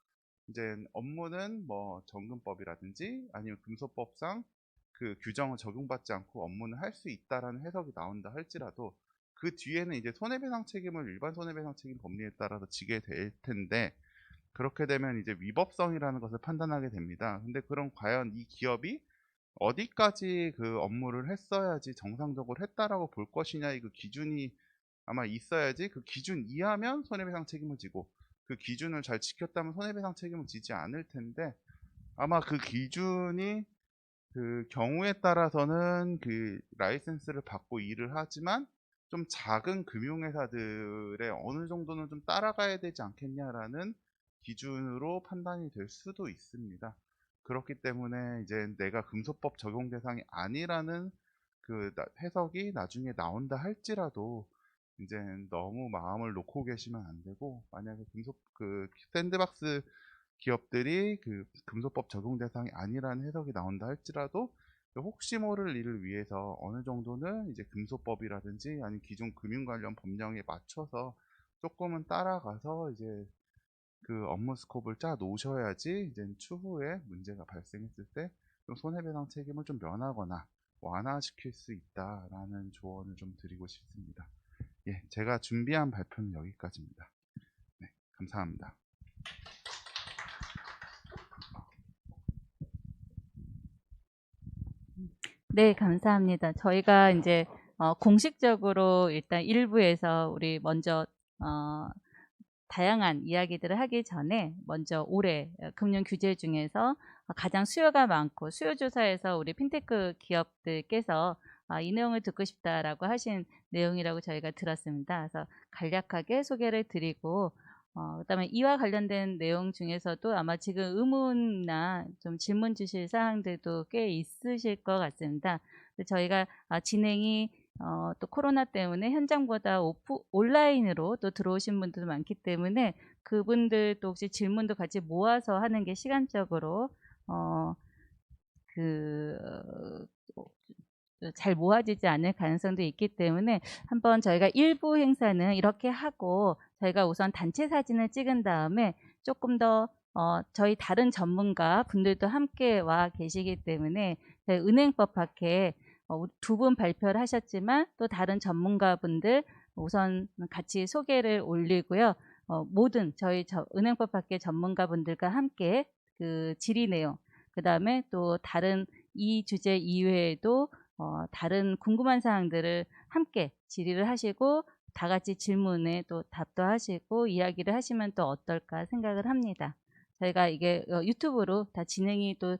이제 업무는 뭐 정금법이라든지 아니면 금소법상 그 규정을 적용받지 않고 업무는 할 수 있다라는 해석이 나온다 할지라도 그 뒤에는 이제 손해배상 책임을 일반 손해배상 책임 법리에 따라서 지게 될 텐데 그렇게 되면 이제 위법성이라는 것을 판단하게 됩니다. 근데 그럼 과연 이 기업이 어디까지 그 업무를 했어야지 정상적으로 했다라고 볼 것이냐의 그 기준이 아마 있어야지 그 기준 이하면 손해배상 책임을 지고 그 기준을 잘 지켰다면 손해배상 책임을 지지 않을 텐데 아마 그 기준이 그 경우에 따라서는 그 라이센스를 받고 일을 하지만 좀 작은 금융회사들의 어느 정도는 좀 따라가야 되지 않겠냐라는 기준으로 판단이 될 수도 있습니다. 그렇기 때문에 이제 내가 금소법 적용 대상이 아니라는 그 해석이 나중에 나온다 할지라도 이제 너무 마음을 놓고 계시면 안 되고 만약에 그 샌드박스 기업들이 그 금소법 적용 대상이 아니라는 해석이 나온다 할지라도 혹시 모를 일을 위해서 어느 정도는 이제 금소법이라든지 아니면 기존 금융 관련 법령에 맞춰서 조금은 따라가서 이제 그 업무 스코프를 짜 놓으셔야지 이제 추후에 문제가 발생했을 때 좀 손해배상 책임을 좀 면하거나 완화시킬 수 있다라는 조언을 좀 드리고 싶습니다. 예, 제가 준비한 발표는 여기까지입니다. 네, 감사합니다. 네, 감사합니다. 저희가 이제 공식적으로 일단 1부에서 우리 먼저 다양한 이야기들을 하기 전에 먼저 올해 금융 규제 중에서 가장 수요가 많고 수요조사에서 우리 핀테크 기업들께서 이 내용을 듣고 싶다라고 하신 내용이라고 저희가 들었습니다. 그래서 간략하게 소개를 드리고 그다음에 이와 관련된 내용 중에서도 아마 지금 의문이나 좀 질문 주실 사항들도 꽤 있으실 것 같습니다. 저희가 진행이 또 코로나 때문에 현장보다 온라인으로 또 들어오신 분들도 많기 때문에 그분들도 혹시 질문도 같이 모아서 하는 게 시간적으로 잘 모아지지 않을 가능성도 있기 때문에 한번 저희가 일부 행사는 이렇게 하고 저희가 우선 단체 사진을 찍은 다음에 조금 더 저희 다른 전문가 분들도 함께 와 계시기 때문에 저희 은행법학회 두 분 발표를 하셨지만 또 다른 전문가분들 우선 같이 소개를 올리고요. 모든 저희 은행법학회 전문가분들과 함께 그 질의 내용, 그 다음에 또 다른 이 주제 이외에도 다른 궁금한 사항들을 함께 질의를 하시고 다 같이 질문에 또 답도 하시고 이야기를 하시면 또 어떨까 생각을 합니다. 저희가 이게 유튜브로 다 진행이 또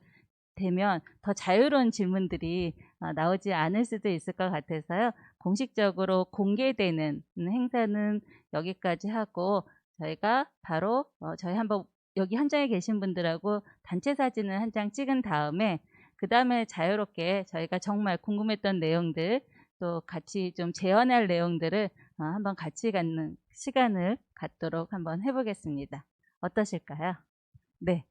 되면 더 자유로운 질문들이 나오지 않을 수도 있을 것 같아서요. 공식적으로 공개되는 행사는 여기까지 하고 저희가 바로 저희 한번 여기 현장에 계신 분들하고 단체 사진을 한 장 찍은 다음에 그 다음에 자유롭게 저희가 정말 궁금했던 내용들 또 같이 좀 재현할 내용들을 한번 같이 갖는 시간을 갖도록 한번 해보겠습니다. 어떠실까요? 네.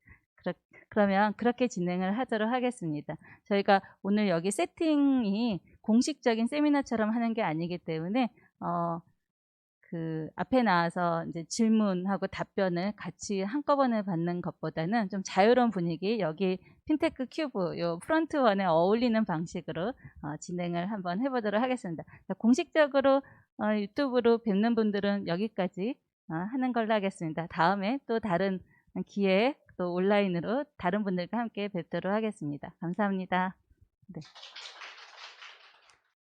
그러면 그렇게 진행을 하도록 하겠습니다. 저희가 오늘 여기 세팅이 공식적인 세미나처럼 하는 게 아니기 때문에 그 앞에 나와서 이제 질문하고 답변을 같이 한꺼번에 받는 것보다는 좀 자유로운 분위기 여기 핀테크 큐브 요 프런트원에 어울리는 방식으로 진행을 한번 해보도록 하겠습니다. 공식적으로 유튜브로 뵙는 분들은 여기까지 하는 걸로 하겠습니다. 다음에 또 다른 기회에 또 온라인으로 다른 분들과 함께 뵙도록 하겠습니다. 감사합니다. 네.